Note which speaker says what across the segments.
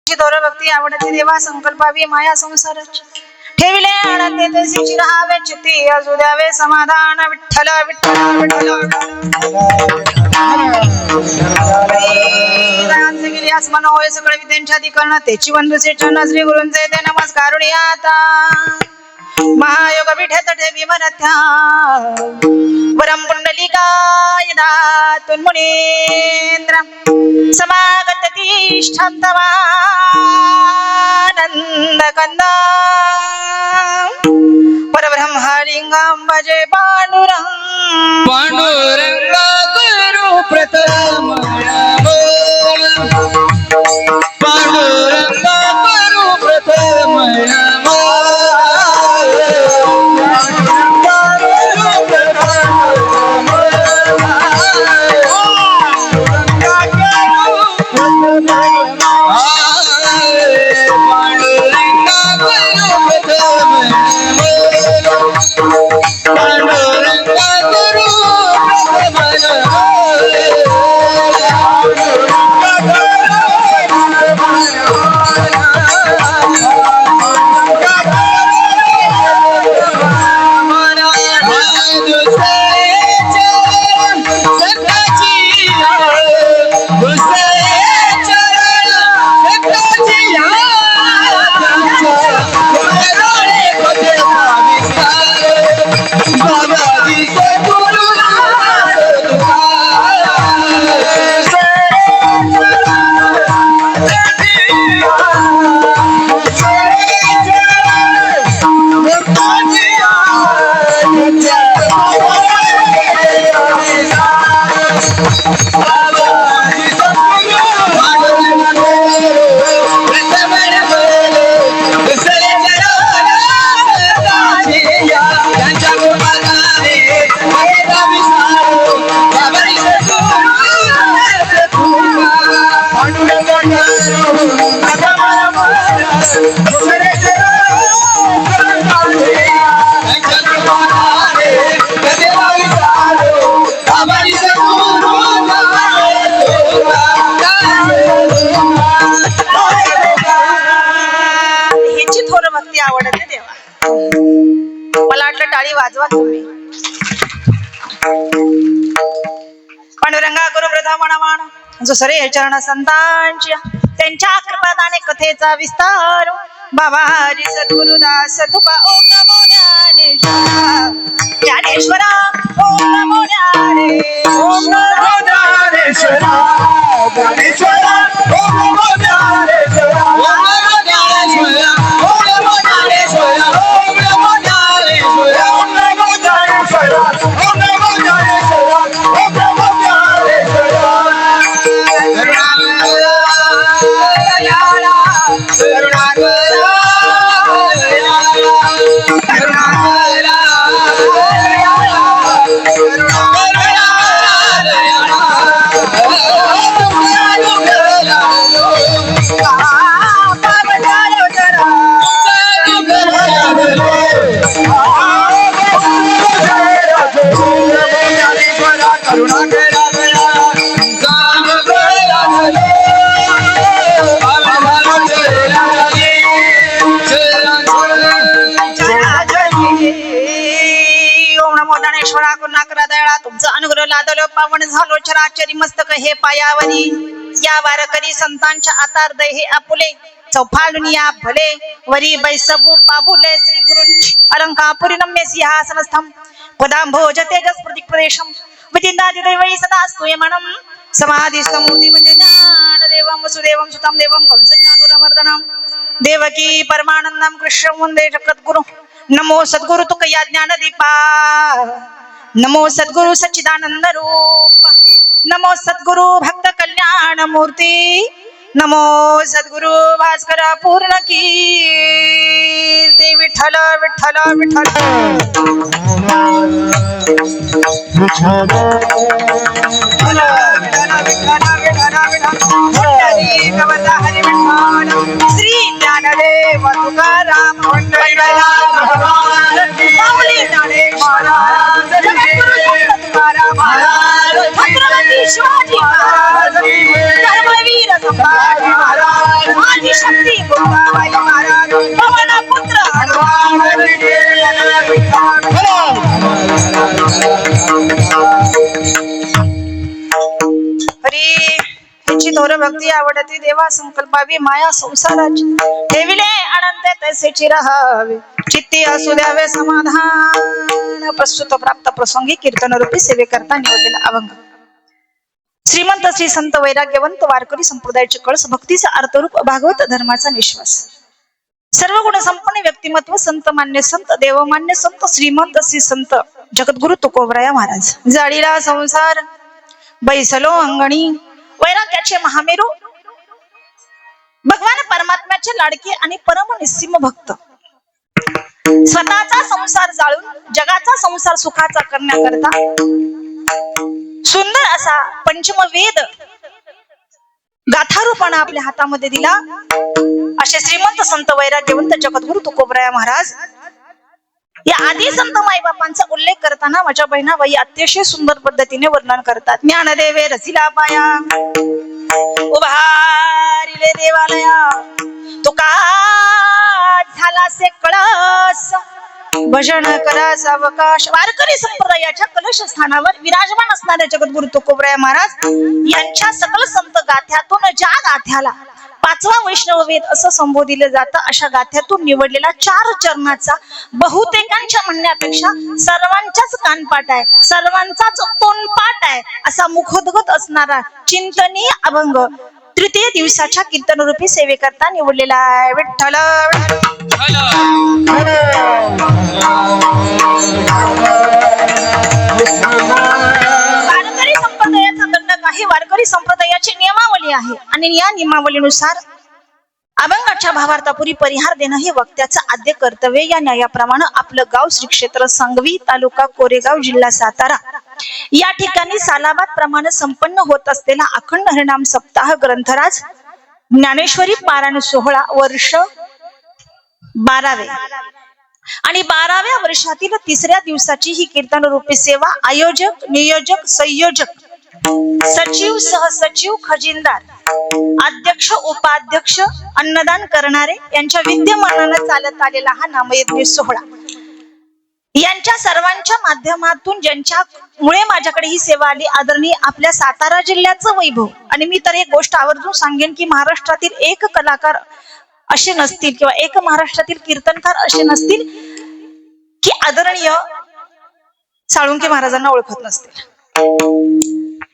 Speaker 1: हिची दोर भक्ती आवडते देवा संकल्पावी माया संसार ठेविले आनंदे तशीची राहावे चित्ती असू द्यावे समाधान विठ्ठल विठ्ठल विठ्ठल गेली आसमान होय सगळे विद्यांच्या अधिकरण त्याची वंदुसे चरण श्री गुरूंचे ते नमस्कार आता महायोग विठेत ठेवी मनथ्या वरम पुंडलिकाय दातुन मुनींद्र समागत तिष्ठन्तवानंद कंदा परब्रह्मलिंगं भजे पांडुरंग
Speaker 2: पांडुरंग गुरु प्रथम पांडुरंग गुरु प्रथम
Speaker 1: वाजवा तुम्ही पांडुरंगा गुरु प्रथम मान जो सरे चरण संतांच्या त्यांच्या कृपादाने कथेचा विस्तार बाबा हरी सद्गुरुदास तुका ओम नमो ज्ञानेश्वरा ओम नमो
Speaker 2: ओम नमो ज्ञानेश्वरा ज्ञानेश्वरा ओम नमो ज्ञानेश्वरा ओम नमो ज्ञानेश्वरा ओम नमो ज्ञानेश्वरा ओम नमो ज्ञानेश्वरा ओम नमो ज्ञानेश्वरा ओम नमो ज्ञानेश्वरा ओम नमो ज्ञानेश्वरा
Speaker 1: तुमचा अनुग्रह लादलो पावन झालो चराचरी मस्तक हे पायावरी या वारकरी संतांच्या आतार हे आपुले चौफालुनिया भले वरी बैसबू पाबुले श्री गुरुंची अलंकापुरी नम्य सिंहासनस्थम पदांभोजते गस्प्रतिक प्रदेशम विचिंदादि दैवै सदा स्तूयमानं समाधि समूर्ति वजनान देवं वसुदेवं सुतं देवं कंसज्ञानुरमर्दनं देवकी परमानंदं कृष्णं वन्दे जगद्गुरु नमो सद्गुरु तुकया ज्ञानदीपा नमो सद्गुरु सच्चिदानंद रूप नमो सद्गुरु भक्त कल्याण मूर्ति नमो सद्गुरु भास्कर पूर्ण कीर्ती विठ्ठल विठ्ठल विठ्ठल श्री ज्ञानदेव तुकाराम शिवाजी महाराज धर्मवीर संभाजी महाराज आदिशक्ती गोपाबाई महाराज पवन पुत्र हनुमान हरी ह्याची थोर भक्ती आवडती देवा संकल्पावी माया संसाराची ठेविले अनंत तैसेची राहावे चित्ती असू द्यावे समाधान प्रस्तुत प्राप्त प्रसंगी कीर्तन रूपी सेवेकरता निवडलेला अभंग श्रीमंत श्री संत वैराग्यवंत वारकरी संप्रदायाचे कळस भक्तीचा अर्थरूप भागवत धर्माचा निश्वास सर्व गुण संपन्न व्यक्तिमत्व संत मान्य संत देवमान्य संत श्रीमंत श्री संत जगद्गुरु तुकोबराया महाराज जाळीला संसार बैसलो अंगणी वैराग्याचे महामेरू भगवान परमात्म्याचे लाडके आणि परम निस्सीम भक्त स्वतःचा संसार जाळून जगाचा संसार सुखाचा करण्याकरता सुंदर असा पंचमवेद गाथारूपाने आपल्या हातामध्ये दिला असे श्रीमंत संत वैराग्यवंत जगद्गुरु तुकोबराया महाराज या आदी संत माईबापांचा उल्लेख करताना माझ्या बहिणाबाई अतिशय सुंदर पद्धतीने वर्णन करतात ज्ञानदेवे रसिला पाया उभारिले देवालया तुका झाला से कळस भजन करा सावकाश वारकरी संप्रदायाच्या कलश स्थानावर विराजमान असणारे जगद्गुरु तुकोबराया महाराज यांच्या सकल संत गाथ्यातून ज्या गाथ्याला पाचवा वैष्णव वेद असं संबोधिले जातं अशा गाथ्यातून निवडलेला 4 चरणाचा बहुतेकांच्या म्हणण्यापेक्षा सर्वांचाच कानपाठ आहे सर्वांचाच तोंडपाठ आहे असा मुखोद्गत असणारा चिंतनीय अभंग तृतीय दिवसाच्या कीर्तनरूपी सेवेकरता निवडलेला आहे विठ्ठल वारकरी संप्रदायाचा दंडक आहे वारकरी संप्रदायाची नियमावली आहे आणि या नियमावलीनुसार अभंगाच्या भावार्थापुरी परिहार देणं हे वक्त्याचं आद्य कर्तव्य या न्यायाप्रमाणे आपलं गाव श्री क्षेत्र सांगवी तालुका कोरेगाव जिल्हा सातारा या ठिकाणी सालाबाद प्रमाणे संपन्न होत असलेला अखंड हरिनाम सप्ताह ग्रंथराज ज्ञानेश्वरी पारायण सोहळा वर्ष 12वे आणि 12व्या वर्षातील 3ऱ्या दिवसाची ही कीर्तन रूपी सेवा आयोजक नियोजक संयोजक सचिव सहसचिव खजिनदार अध्यक्ष उपाध्यक्ष अन्नदान करणारे यांच्या विद्यमानाने चालत आलेला हा नामयज्ञ सोहळा यांच्या सर्वांच्या माध्यमातून ज्यांच्यामुळे माझ्याकडे ही सेवा आली आदरणीय आपल्या सातारा जिल्ह्याचं वैभव आणि मी तर एक गोष्ट आवर्जून सांगेन की महाराष्ट्रातील एक कलाकार असे नसतील किंवा एक महाराष्ट्रातील कीर्तनकार असे नसतील की आदरणीय साळुंके महाराजांना ओळखत नसतील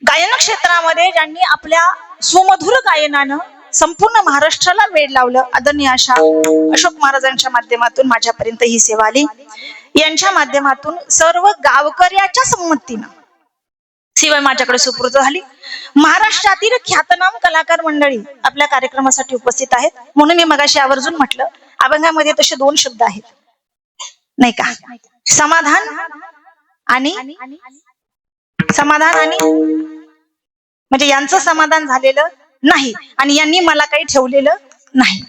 Speaker 1: गायन क्षेत्रामध्ये ज्यांनी आपल्या सुमधुर गायनानं संपूर्ण महाराष्ट्राला वेळ लावलं आदरणीय अशा अशोक महाराजांच्या माध्यमातून माझ्यापर्यंत ही सेवा आली यांच्या माध्यमातून सर्व गावकऱ्याच्या संमतीनं शिवाय माझ्याकडे सुपूर्द झाली महाराष्ट्रातील ख्यातनाम कलाकार मंडळी आपल्या कार्यक्रमासाठी उपस्थित आहेत म्हणून मी मगाशी आवर्जून म्हटलं अभंगामध्ये तसे 2 शब्द आहेत नाही का समाधान आणि म्हणजे यांचं समाधान झालेलं नाही आणि यांनी मला काही ठेवलेलं नाही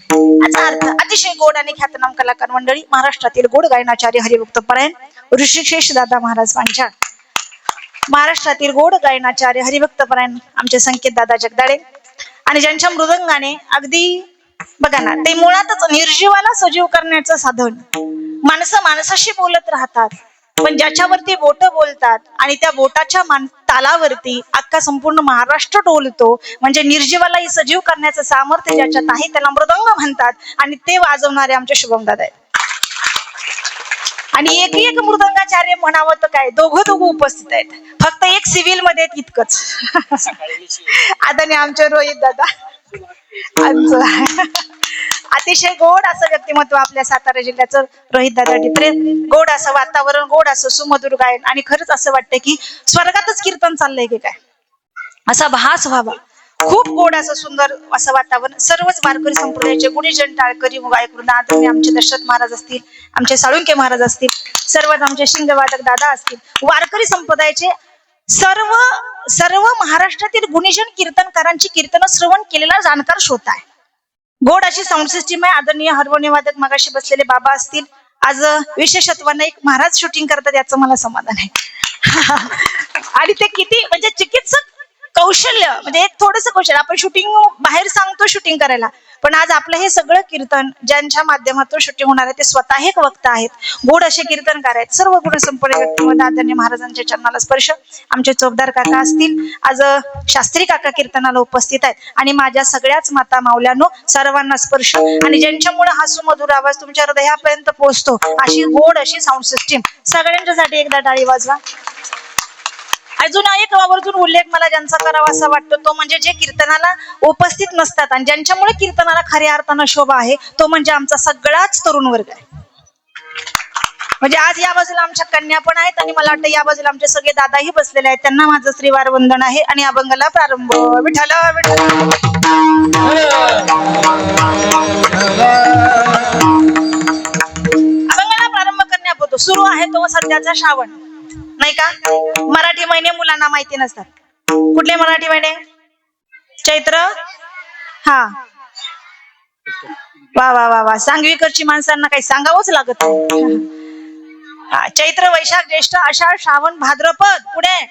Speaker 1: याचा अर्थ अतिशय गोड आणि ख्यातनाम कलाकार मंडळी महाराष्ट्रातील गोड गायनाचार्य हरिभक्त परायण ऋषिकेश दादा महाराज पांचाळ महाराष्ट्रातील गोड गायनाचार्य हरिभक्त परायण आमचे संकेत दादा जगदाळे आणि ज्यांच्या मृदंगाने अगदी बघा ना ते मुळातच निर्जीवाला सजीव करण्याचं साधन माणसं माणसाशी बोलत राहतात पण ज्याच्यावरती बोट बोलतात आणि त्या बोटाच्या तालावरती अख्खा संपूर्ण महाराष्ट्र डोलतो म्हणजे निर्जीवालाही सजीव करण्याचं सामर्थ्य ज्याच्यात आहे त्याला मृदंग म्हणतात आणि ते वाजवणारे आमचे शुभम दादा आहेत आणि एक मृदंगाचार्य म्हणावं तर काय दोघं उपस्थित आहेत फक्त एक सिव्हिल मध्ये इतकंच आदरणीय आमचे रोहित दादा अतिशय गोड असं व्यक्तिमत्व आपल्या सातारा जिल्ह्याचं रोहित दादा टिपरे गोड असं वातावरण गोड असं सुमधुर गायन आणि खरंच असं वाटतं की स्वर्गातच कीर्तन चाललंय की काय असा भास व्हावा खूप गोड असं सुंदर असं वातावरण सर्वच वारकरी संप्रदायाचे गुणीजन टाळकरी गायक आदरणीय आमचे दशरथ महाराज असतील आमचे साळुंके महाराज असतील सर्वच आमचे शिंगवादक दादा असतील वारकरी संप्रदायाचे सर्व महाराष्ट्रातील गुणीजन कीर्तनकारांची कीर्तन श्रवण केलेला जाणकार श्रोता आहे गोड अशी साऊंड सिस्टीम आहे आदरणीय हार्मोनियम वादक मगाशी बसलेले बाबा असतील आज विशेषत्वानं एक महाराज शूटिंग करतात याचं मला समाधान आहे आणि ते किती म्हणजे चिकित्सक कौशल्य म्हणजे एक थोडंसं कौशल्य. आपण शूटिंग बाहेर सांगतो शूटिंग करायला, पण आज आपलं हे सगळं कीर्तन ज्यांच्या माध्यमातून शूटिंग होणार आहे ते स्वतः एक वक्ता आहेत, गोड असे कीर्तनकार आहेत. सर्व गुण संपन्न व्यक्तिमत्व आदरणीय महाराजांच्या चरणाला स्पर्श. आमचे चौकदार काका असतील, आज शास्त्री काका कीर्तनाला उपस्थित आहेत, आणि माझ्या सगळ्याच माता माऊल्यानो सर्वांना स्पर्श. आणि ज्यांच्यामुळे हा सुमधुर आवाज तुमच्या हृदयापर्यंत पोहोचतो अशी गोड अशी साऊंड सिस्टीम, सगळ्यांच्यासाठी एकदा टाळी वाजवा. अजून एक आवर्जून उल्लेख मला ज्यांचा करावा असा वाटतो तो म्हणजे जे कीर्तनाला उपस्थित नसतात आणि ज्यांच्यामुळे कीर्तनाला खऱ्या अर्थानं शोभा आहे, तो म्हणजे आमचा सगळाच तरुण वर्ग आहे. म्हणजे आज या बाजूला आमच्या कन्या पण आहेत आणि मला वाटतं या बाजूला आमचे सगळे दादाही बसलेले आहेत. त्यांना माझं श्रीवार वंदन आहे आणि अभंगाला प्रारंभ. विठ्ठल विठ्ठल. अभंगाला प्रारंभ करण्यापूर्वी सुरू आहे तो सध्याचा श्रावण, नाही का? मराठी महिने मुलांना माहिती नसतात. कुठले मराठी महिने? चैत्र. हा वा वा वा वा, सांगवीकरची माणसांना काही सांगावंच लागत नाही. चैत्र, वैशाख, ज्येष्ठ, आषाढ, श्रावण, भाद्रपद, पुढे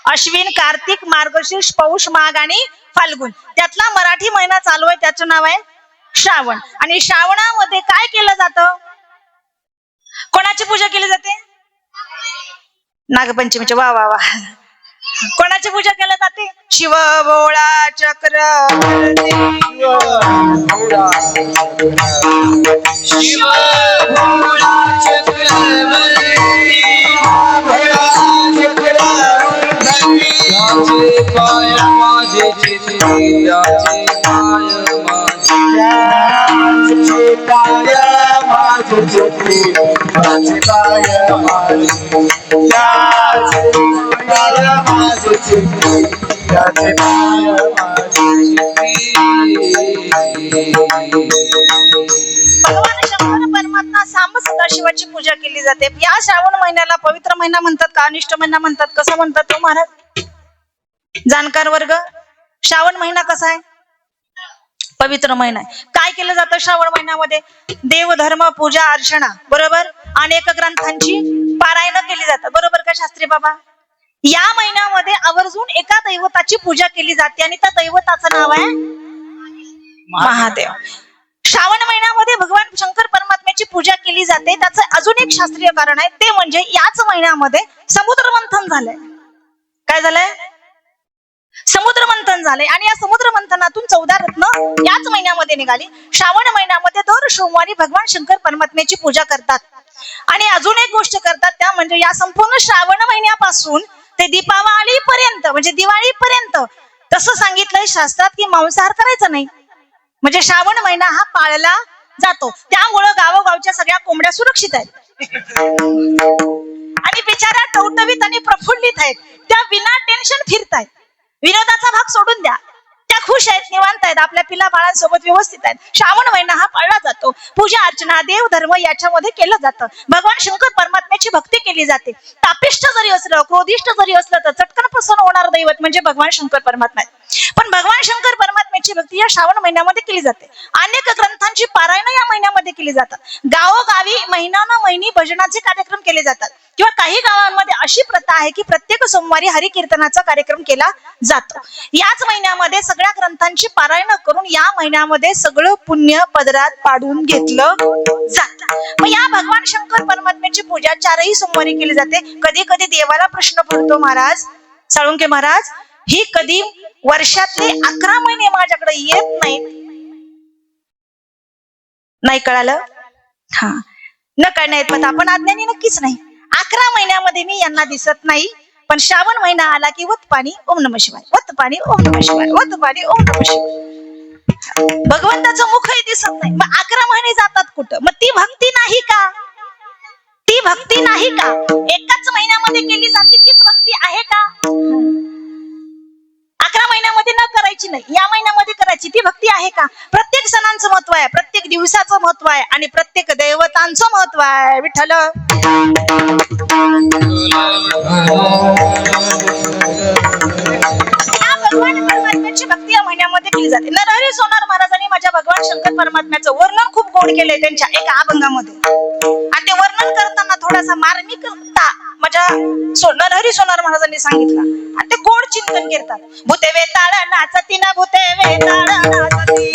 Speaker 1: अश्विन, कार्तिक, मार्गशीर्ष, पौष, माघ आणि फाल्गुन. त्यातला मराठी महिना चालू आहे, त्याचं नाव आहे श्रावण. आणि श्रावणामध्ये काय केलं जातं? कोणाची पूजा केली जाते? नागपंचमीची. वा वा वा. कोणाची पूजा केली जाते? शिव भोळा चक्रवर्ती.
Speaker 2: शिव भोळा चक्रवर्ती, त्याचे पाय माझे चिती, त्याचे पाय माझे, पाय माझे चिती, त्याचे पाय माझे, पाय माझे चिती, त्याचे पाय
Speaker 1: भगवान शंकर परमात्मा सांब सदाशिवाची पूजा केली जाते. या श्रावण महिन्याला पवित्र महिना म्हणतात का अनिष्ट महिना म्हणतात? कसं म्हणतात तो महाराज? जाणकार वर्ग, श्रावण महिना कसा आहे? पवित्र महिना आहे. काय केलं जातं श्रावण महिन्यामध्ये? देवधर्म, पूजा अर्चना, बरोबर, अनेक ग्रंथांची पारायण केली जातात, बरोबर का शास्त्री बाबा? या महिन्यामध्ये आवर्जून एका दैवताची पूजा केली जाते आणि त्या दैवताचं नाव आहे महादेव. श्रावण महिन्यामध्ये भगवान शंकर परमात्म्याची पूजा केली जाते. त्याचं अजून एक शास्त्रीय कारण आहे, ते म्हणजे याच महिन्यामध्ये समुद्र मंथन झालंय. काय झालंय? समुद्र मंथन झालंय. आणि या समुद्र मंथनातून 14 रत्न याच महिन्यामध्ये निघाली. श्रावण महिन्यामध्ये दर सोमवारी भगवान शंकर परमात्म्याची पूजा करतात. आणि अजून एक गोष्ट करतात, त्या म्हणजे या संपूर्ण श्रावण महिन्यापासून ते दीपावली पर्यंत म्हणजे दिवाळी पर्यंत तसं सांगितलंय शास्त्रात की मांसाहार करायचा नाही. म्हणजे श्रावण महिना हा पाळला जातो. त्यामुळं गावोगावच्या सगळ्या कोंबड्या सुरक्षित आहेत आणि बिचारा टवटवीत आणि प्रफुल्लित आहेत. त्या विना टेन्शन फिरतायत. विनोदाचा भाग सोडून द्या, त्या खुश आहेत, निवांत आहेत, आपल्या पिला बाळांसोबत व्यवस्थित आहेत. श्रावण महिना हा पाळला जातो. पूजा अर्चना, देव धर्म याच्यामध्ये केलं जातं. भगवान शंकर परमात्म्याची भक्ती केली जाते. तापिष्ट जरी असलं, क्रोधिष्ट जरी असलं तर चटकन प्रसन्न होणार दैवत म्हणजे भगवान शंकर परमात्मा आहे. पण भगवान शंकर परमात्म्याची भक्ती या श्रावण महिन्यामध्ये केली जाते. अनेक ग्रंथांची पारायण या महिन्यामध्ये केली जातात. गावोगावी महिन्यानं महिनी भजनाचे कार्यक्रम केले जातात. किंवा काही गावांमध्ये अशी प्रथा आहे की प्रत्येक सोमवारी हरिकीर्तनाचा कार्यक्रम केला जातो. याच महिन्यामध्ये सगळ्या ग्रंथांची पारायण करून या महिन्यामध्ये सगळं पुण्य पदरात पाडून घेतलं जातं. मग या भगवान शंकर परमात्म्याची पूजा 4ही सोमवारी केली जाते. कधी कधी देवाला प्रश्न पडतो, महाराज साळुंके महाराज, ही कधी वर्षातले 11 महिने माझ्याकडे येत नाहीत? नाही कळालं? हा, न कळण्यात पण आपण अज्ञानी नक्कीच नाही. 11 महिन्यामध्ये मी यांना दिसत नाही, पण श्रावण महिना आला की वत पाणी ओम नमः शिवाय, वत पाणी ओम नमः शिवाय, वत पाणी ओम नमः शिवाय. भगवंताचं मुखही दिसत नाही. मग 11 महिने जातात कुठं? मग ती भक्ती नाही का? ती भक्ती नाही का? एकाच महिन्यामध्ये केली जाते तीच भक्ती आहे का? 11 महिन्यामध्ये न करायची नाही, या महिन्यामध्ये करायची, ती भक्ती आहे का? प्रत्येक सणांचं महत्व आहे, प्रत्येक दिवसाचं महत्व आहे आणि प्रत्येक दैवतांचं महत्व आहे. विठ्ठल भगवान परमात्म्याची देवांची भक्ती या महिन्यामध्ये केली जाते. नरहरी सोनार महाराजांनी माझ्या भगवान शंकर परमात्म्याचं वर्णन खूप गोड केलंय त्यांच्या एका अभंगामध्ये. आणि ते वर्णन करताना थोडासा मार्मिकता माझ्या नरहरी सोनार महाराजांनी सांगितला आणि ते गोड चिंतन करतात. भूते वेताळ नाचती ना भूते वेताळ नाचती,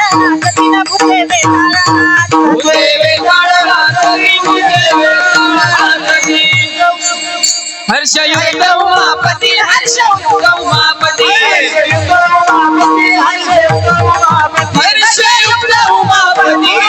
Speaker 1: नाचती ना भूते वेताळ
Speaker 3: हर्षयुक्त उमापती हर्षयुक्त उमापती हर्षयुक्त उमापती हर्षयुक्त उमापती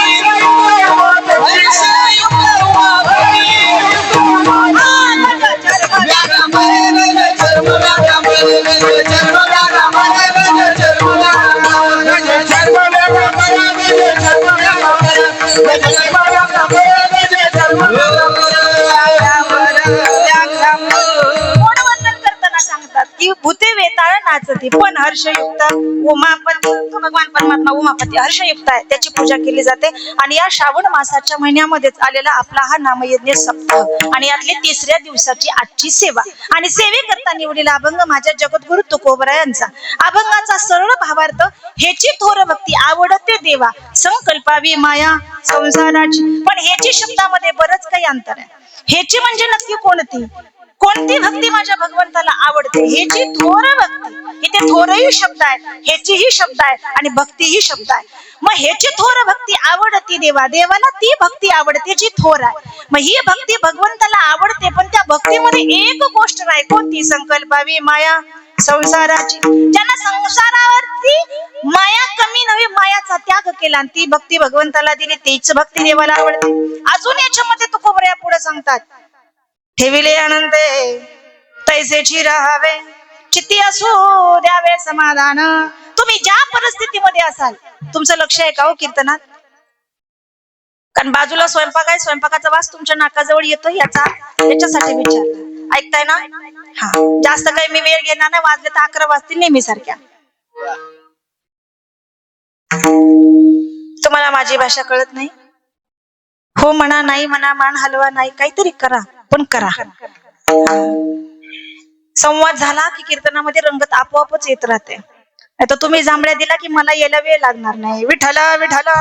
Speaker 1: भूते वेताळ नाचती पण हर्षयुक्त उमापती, तो भगवान परमात्मा उमापती हर्षयुक्त आहे, त्याची पूजा केली जाते. आणि या श्रावण मासाच्या महिन्यामध्येच आलेला आपला हा नामयज्ञ सप्ताह आणि यातली 3ऱ्या दिवसाची आजची सेवा आणि सेवेकरता निवडलेला अभंग माझ्या जगद्गुरु तुकोबरा यांचा. अभंगाचा सरळ भावार्थ, हेची थोर भक्ती आवडते देवा, संकल्पावी माया संसाराची. पण हेची शब्दामध्ये बरंच काही अंतर आहे. हेची म्हणजे नक्की कोणती कोणती भक्ती माझ्या भगवंताला आवडते, हेची थोर भक्ती. इथे थोरही शब्द आहे, हेचीही शब्द आहे आणि भक्तीही शब्द आहे. मग हेची थोर भक्ती आवडती देवा, देवाला ती भक्ती आवडते जी थोर आहे. मग ही भक्ती भगवंताला आवडते, पण त्या भक्तीमध्ये एक गोष्ट नाही, कोणती? संकल्पावी माया संसाराची. ज्यांना संसारावरती माया कमी नव्हे, मायाचा त्याग केला आणि ती भक्ती भगवंताला दिली, तीच भक्ती देवाला आवडते. अजून याच्यामध्ये तुकोबरा पुढे सांगतात, ठेविले आनंदे तैसेची राहावे, चित्ती असू द्यावे समाधान. तुम्ही ज्या परिस्थितीमध्ये असाल, तुमचं लक्ष आहे का हो कीर्तनात? कारण बाजूला स्वयंपाक आहे, स्वयंपाकाचा वास तुमच्या नाकाजवळ येतो, याच्यासाठी विचारलं. ऐकताय ना? हा, जास्त काही मी वेळ घेणार नाही, वाजले तर 11 वाजतील नेहमी सारख्या. तुम्हाला माझी भाषा कळत नाही? हो म्हणा, नाही म्हणा, मान हलवा नाही, काहीतरी करा, पण करा. संवाद झाला की कीर्तनामध्ये रंगत आपोआपच येत राहते. आता तुम्ही जांभळ्या दिला की मला यायला वेळ लागणार नाही. विठ्ठला विठ्ठला.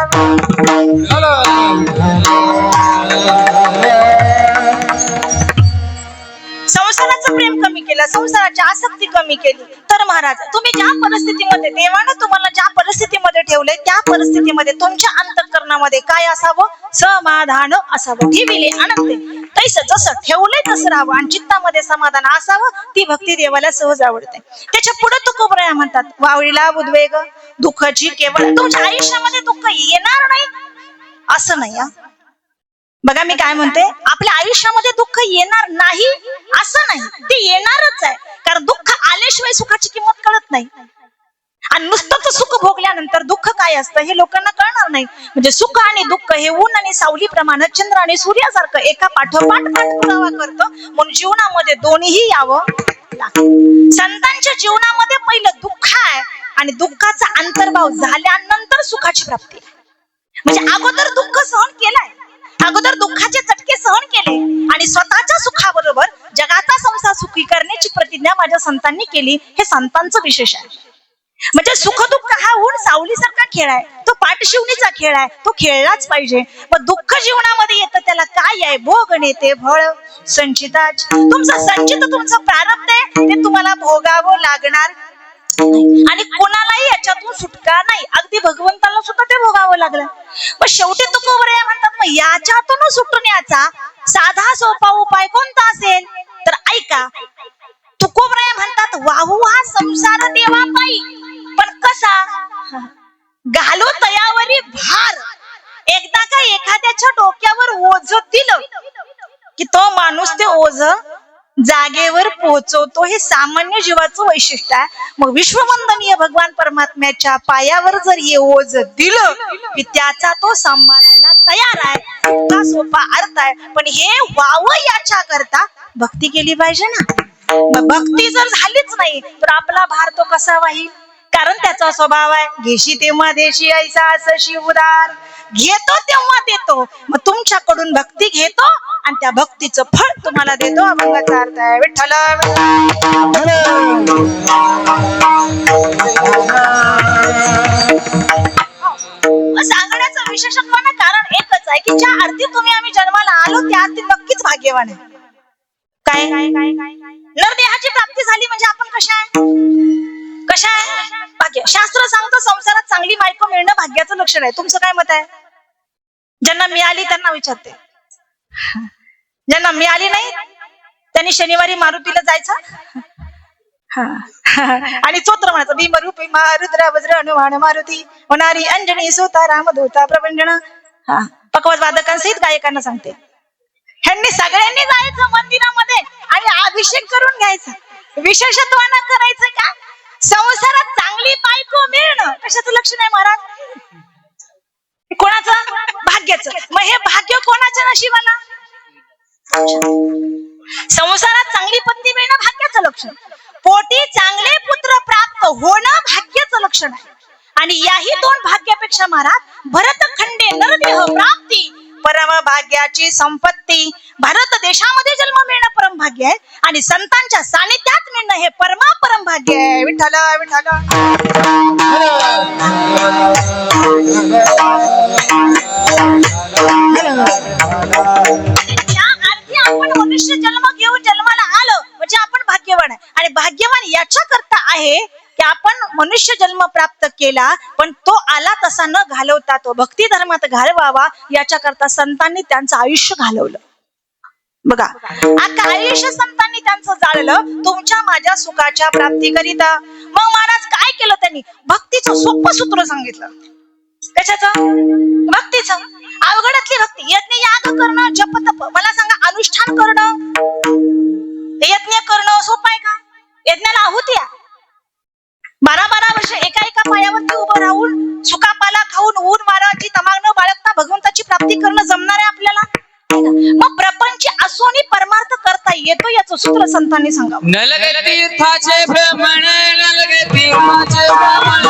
Speaker 1: संसाराचं प्रेम कमी केलं, संसाराची आसक्ती कमी केली, तर महाराज तुम्ही ज्या परिस्थितीमध्ये, देवानं तुम्हाला ज्या परिस्थितीमध्ये ठेवले, त्या परिस्थितीमध्ये तुमच्या अंतःकरणामध्ये काय असावं? समाधान असावं. ठेविले आनंदे तैस, जसं ठेवलंय तसं राहावं आणि चित्तामध्ये समाधान असावं. ती भक्ती देवाला सहज आवडते. त्याच्या पुढे तुकोबरा म्हणतात, वावळीला उद्वेग दुःखाची केवळ. तुमच्या आयुष्यामध्ये दुःख येणार नाही असं नाही. बघा मी काय म्हणते, आपल्या आयुष्यामध्ये दुःख येणार नाही असं नाही, ते येणारच आहे. कारण दुःख आल्याशिवाय सुखाची किंमत कळत नाही. आणि नुसतंच सुख भोगल्यानंतर दुःख काय असतं हे लोकांना कळणार नाही. म्हणजे सुख आणि दुःख हे ऊन आणि सावली प्रमाणे, चंद्र आणि सूर्यासारखं एका पाठोपाठ पाठपुरावा करतो. म्हणून जीवनामध्ये दोन्हीही यावं लागतं. संतांच्या जीवनामध्ये पहिलं दुःख आहे आणि दुःखाचा अंतर्भाव झाल्यानंतर सुखाची प्राप्ती आहे. म्हणजे अगोदर दुःख सहन केलंय, अगोदर दुःखाचे चटके सहन केले आणि स्वतःच्या सुखाबरोबर जगाचा संसार सुखी करण्याची प्रतिज्ञा माझ्या संतांनी केली. हे संतांचं विशेष आहे. म्हणजे सुख दुःख हा ऊन सावलीसारखा खेळ आहे, तो पाठशिवणीचा खेळ आहे, तो खेळलाच पाहिजे. मग दुःख जीवनामध्ये येतं, त्याला काय आहे? भोग नेते फळ संचिताच. तुमचं संचित, तुमचं प्रारब्ध आहे, ते तुम्हाला भोगावं लागणार आणि कोणालाही याच्यातून सुटका नाही. अगदी भगवंताला सुद्धा ते भोगावं लागलं. पण शेवटी तुकोबरा म्हणतात, मग याच्यातून सुटण्याचा साधा सोपा उपाय कोणता असेल? तर ऐका, तुकोबरा म्हणतात, वाहू हा संसार देवा पायी, पण कसा? घालो तयावरी भार. एकदा का एखाद्याच्या डोक्यावर ओझ दिलं की तो माणूस ते ओझ जागेवर पोहोचवतो. हे सामान्य जीवाचं वैशिष्ट्य आहे. मग विश्ववंदनीय भगवान परमात्म्याच्या पायावर जर हे ओझ दिलं की त्याचा तो सांभाळायला तयार आहे. इतका सोपा अर्थ आहे. पण हे व्हावं याच्या करता भक्ती केली पाहिजे ना. मग भक्ती जर झालीच नाही तर आपला भार तो कसा वाहील? कारण त्याचा स्वभाव आहे, घेशी तेव्हा देशी ऐसा असशी उदार, घेतो तेव्हा देतो. मग तुमच्याकडून भक्ती घेतो आणि त्या भक्तीचं फळ तुम्हाला देतो. अभंगाचा अर्थ आहे विठ्ठल. सांगण्याचं विशेषत्वानं कारण एकच आहे की ज्या अर्थी तुम्ही आम्ही जन्माला आलो त्या अर्थी नक्कीच भाग्यवान आहे. काय नरदेहाची प्राप्ती झाली म्हणजे आपण कशा आहे भाग्य. शास्त्र सांगतं संसारात चांगली बायको मिळणं भाग्याचं लक्षण आहे. तुमचं काय मत आहे? ज्यांना मिळाली त्यांना विचारते, ज्यांना मिळाली नाही त्यांनी शनिवारी मारुतीला जायचं आणि स्तोत्र म्हणायचं. भीमरूपी रुद्र वज्र हनुमान मारुती होणारी अंजनी सुता रामदूता प्रभंजन. पकवत वादकांसहित गायकांना सांगते, ह्यांनी सगळ्यांनी जायचं मंदिरामध्ये आणि अभिषेक करून घ्यायचा. विशेषत्वानं करायचं का? संसारात चांगली बायको मिळणं कशाचं लक्षण आहे महाराज? कोणाचं? भाग्याचं. मग हे भाग्य कोणाच्या नशिबाला? संसारात चांगली पत्नी मिळणं भाग्याचं लक्षण, पोटी चांगले पुत्र प्राप्त होणं भाग्याचं लक्षण आहे. आणि याही दोन भाग्यापेक्षा महाराज भरतखंडे नरदेह प्राप्ती परम भाग्याची संपत्ती. भारत देशामध्ये जन्म मिळणं परम भाग्य आहे आणि संतांच्या सानिध्यात मिळणं हे परम भाग्य आहे. विठ्ठल विठ्ठल. त्या अर्थी आपण मनुष्य जन्म घेऊन जन्माला आलो म्हणजे आपण भाग्यवान आहे. आणि भाग्यवान याच्या करता आहे की आपण मनुष्य जन्म प्राप्त केला पण तो आला तसा न घालवता तो भक्ती धर्मात घालवावा याच्या करता संतांनी त्यांचं आयुष्य घालवलं. बघा आता आयुष्य संतांनी त्यांचं जाळलं तुमच्या माझ्या सुखाच्या प्राप्तीकरिता. मग महाराज काय केलं? त्यांनी भक्तीचं सोपं सूत्र सांगितलं. कशाचं? भक्तीचं. अवघडातली भक्ती. यज्ञ याग करणं, जप तप. मला सांगा अनुष्ठान करणं, यज्ञ करणं सोपं आहे का? यज्ञाला आहुती आहे. 12 वर्ष एका पायावरती उभं राहून सुकापाला खाऊन ऊन वाराची तमाग न बाळगता भगवंताची प्राप्ती करणं जमणार आहे आपल्याला? मग प्रपंच असोनी परमार्थ करता येतो याचं सूत्र संतांनी सांगावं.
Speaker 3: नलगे तीर्थाचे भ्रमण, नलगे तीर्थाचे भ्रमण,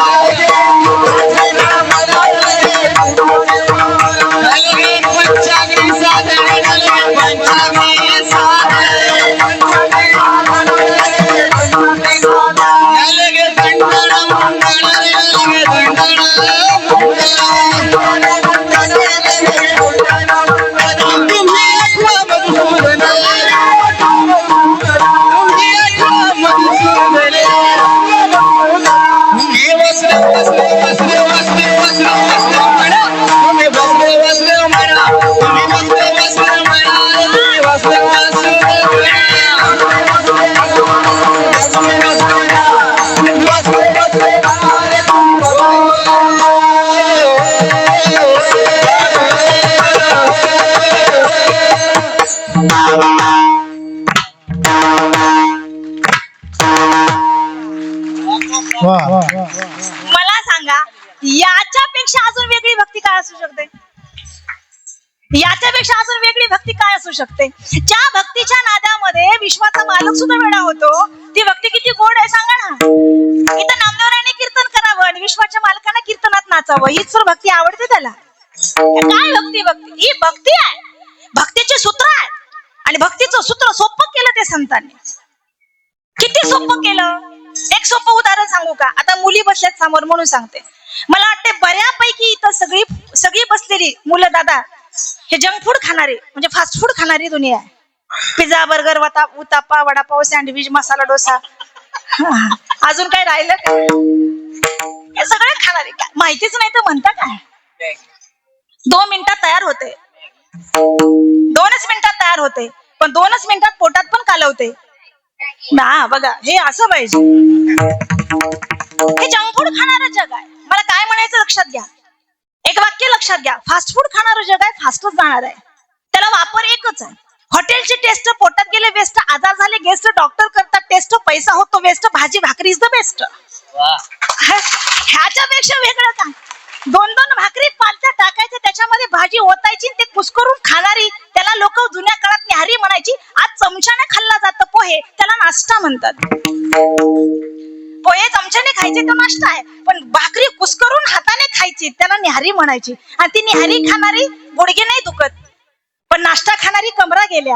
Speaker 3: नलगे पंचाग्नी साधन, नलगे पंचाग्नी साधन, नलगे दंडन मंगल, नलगे दंडन
Speaker 1: मला सांगा याच्यापेक्षा अजून वेगळी भक्ती काय असू शकते? याच्यापेक्षा अजून वेगळी भक्ती काय असू शकते? ज्या भक्तीच्या नादामध्ये विश्वाचा मालक सुद्धा वेडा होतो ती भक्ती किती गोड आहे सांगा ना. इथं नामदेवराने कीर्तन करावं आणि विश्वाच्या मालकांना कीर्तनात नाचावं हीच तर भक्ती आवडते त्याला. काय भक्ती? भक्ती ही भक्ती आहे, भक्तीचे सूत्र आहे. आणि भक्तीचं सूत्र सोपं केलं ते संतांनी. किती सोपं केलं? एक सोपं उदाहरण सांगू का? आता मुली बसल्यात समोर म्हणून सांगते. मला वाटते बऱ्यापैकी इथं सगळी बसलेली मुलं दादा हे जंक फूड खाणारी म्हणजे फास्ट फूड खाणारी दुनिया आहे. Pizza, burger, uttapa, vada pav, sandwich, masala dosa, अजून काय राहिलं का? हे सगळे खाणारी. माहितीच नाही तर म्हणता काय? 2 मिनिटात तयार होते, 2च मिनिटात तयार होते, पण 2च मिनिटात पोटात पण कालवते ना. बघा हे असं पाहिजे. हे जंक फूड खाणारं जग आहे. मला काय म्हणायचं लक्षात घ्या, एक वाक्य लक्षात घ्या. फास्ट फूड खाणारं जग आहे, फास्टच जाणार आहे. त्याला वापर एकच आहे. हॉटेलची टेस्ट, पोटात गेले वेस्ट, आजार झाले गेस्ट, डॉक्टर करतात टेस्ट, पैसा होतो वेस्ट, भाजी भाकरी इज द बेस्ट. ह्याच्यापेक्षा वेगळं काय? 2 भाकरी पालत्या टाकायच्या, त्याच्यामध्ये भाजी ओतायची, ते कुस्करून खाणारी त्याला लोक जुन्या काळात न्याहारी म्हणायची. आज चमच्याने खाल्ला जातं पोहे, त्याला नाश्ता म्हणतात. पोहे चमच्याने खायचे तो नाश्ता आहे, पण भाकरी कुस्करून हाताने खायची त्याला न्याहारी म्हणायची. आणि ती न्याहारी खाणारी गुडघे नाही दुखत पण नाश्ता खाणारी कमरा गेल्या,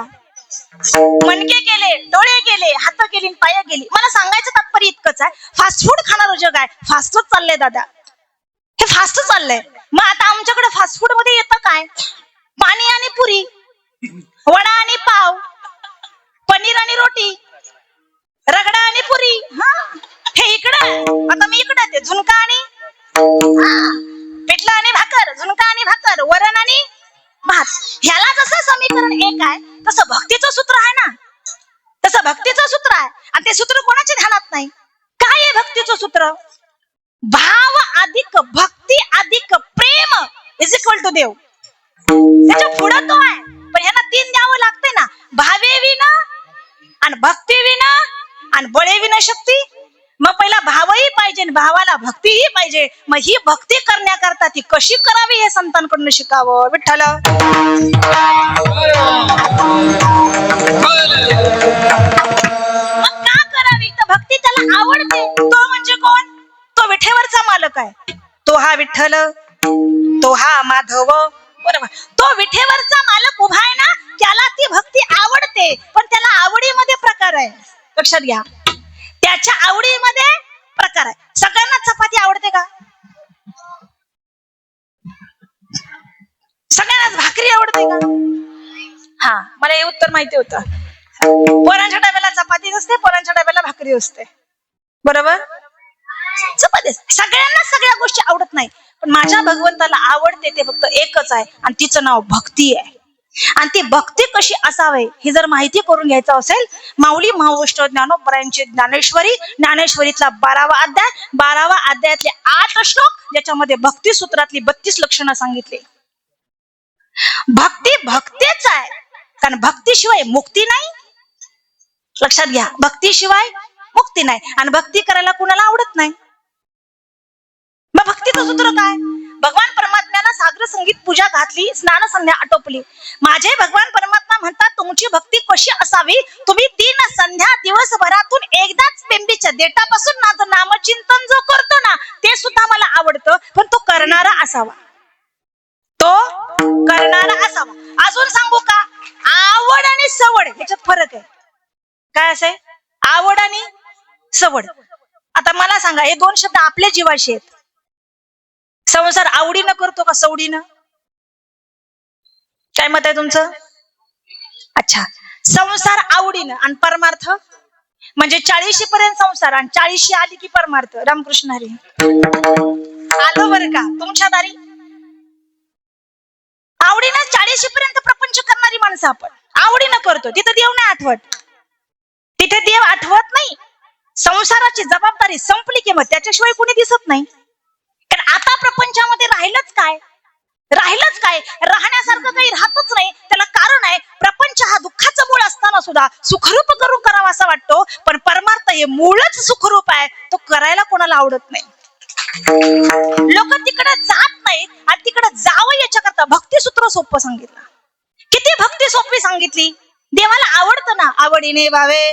Speaker 1: मणके गेले, डोळे गेले, हात गेली, पाय गेली. मला सांगायचं तात्पर्य इतकंच आहे, फास्ट फूड खाणारं जग आहे. फास्टच चाललंय दादा, हे फास्ट चाललंय. मग आता आमच्याकडे फास्ट फूड मध्ये येतं काय? पाणी आणि पुरी, वडा आणि पाव, पनीर आणि रोटी, रगडा आणि पुरी. हा, हे इकडं. आता मी इकडं ते झुणका आणि पिठलं आणि भाकर, झुणका आणि भाकर, वरण आणि भात. ह्याला जसं समीकरण एक आहे तसं भक्तीचं सूत्र आहे ना, तसं भक्तीचं सूत्र आहे. आणि ते सूत्र कोणाच्या ध्यानात नाही. काय आहे भक्तीचं सूत्र? भाव अधिक भक्ती अधिक प्रेम इज इक्वल टू देव. त्याच्या पुढं तो आहे, पण ह्यांना 3 द्यावं लागतंय ना. भावे विना आणि भक्ती विना आणि बळे विना शक्ती. मग पहिला भावही पाहिजे, भावाला भक्तीही पाहिजे. मग ही भक्ती करण्याकरता ती कशी करावी हे संतांकडून शिकावं. विठ्ठल मग का करावी? तर भक्ती त्याला आवडते. तो म्हणजे कोण? तो विठेवरचा मालक आहे. तो हा विठ्ठल, तो हा माधव. बरोबर, तो विठेवरचा मालक उभा आहे ना, त्याला ती भक्ती आवडते. पण त्याला आवडीमध्ये प्रकार आहे, लक्षात घ्या. त्याच्या आवडीमध्ये प्रकार आहे. सगळ्यांना चपाती आवडते का? सगळ्यांनाच भाकरी आवडते का? हा, मला हे उत्तर माहिती होतं. पोरांच्या डब्याला चपाती असते, पोरांच्या डब्याला भाकरी असते. बरोबर, चपाती. सगळ्यांना सगळ्या गोष्टी आवडत नाही, पण माझ्या भगवंताला आवडते ते फक्त एकच आहे, आणि तिचं नाव भक्ती आहे. आणि ती भक्ती कशी असावे ही जर माहिती करून घ्यायचं असेल, माऊली महावैष्णव ज्ञानोबरायांची ज्ञानेश्वरी, ज्ञानेश्वरीतला 12वा अध्याय, 12वा अध्यायातले 8 श्लोक, ज्याच्यामध्ये भक्ती सूत्रातली 32 लक्षणं सांगितली. भक्ती भक्तीच आहे, कारण भक्तीशिवाय मुक्ती नाही. लक्षात घ्या, भक्तीशिवाय मुक्ती नाही. आणि भक्ती करायला कुणाला आवडत नाही. मग भक्तीचं सूत्र काय? भगवान परमात्म्याला सागर संगीत पूजा घातली, स्नान संध्या आटोपली. माझे भगवान परमात्मा म्हणतात, तुमची भक्ती कशी असावी? तुम्ही 3 संध्या दिवसभरातून एकदाच बेंबीच्या देठापासून माझं नामचिंतन जो करतो ना, ते सुद्धा मला आवडतं, पण तो करणारा असावा. तो करणारा असावा. अजून सांगू का? आवड आणि सवड याच्यात फरक आहे. काय असे? आवड आणि सवड. आता मला सांगा, हे 2 शब्द आपल्या जीवाशी आहेत. संसार आवडीनं करतो का सवडीनं? काय मत आहे तुमचं? अच्छा, संसार आवडीनं आणि परमार्थ म्हणजे 40 पर्यंत संसार आणि 40 आली की परमार्थ. रामकृष्ण हरी. आलो बरं का तुमच्या दारी? आवडीनं 40 पर्यंत प्रपंच करणारी माणसं आपण आवडीनं करतो. तिथं देव नाही आठवत, तिथे देव आठवत नाही. संसाराची जबाबदारी संपली की मग त्याच्याशिवाय कुणी दिसत नाही. कारण आता प्रपंचामध्ये राहिलंच काय? राहिलंच काय? राहण्यासारखं काही राहतच नाही. त्याला कारण आहे, प्रपंच हा दुःखाचं मूळ असताना सुद्धा सुखरूप करून करावा असा वाटतो, पण परमार्थ हे मूळच सुखरूप आहे. तो करायला कोणाला आवडत नाही. लोक तिकडे जात नाहीत, आणि तिकडे जावं याच्याकरता भक्ती सूत्र सोपं सांगितलं. किती भक्ती सोपी सांगितली. देवाला आवडतं ना, आवडीने भावे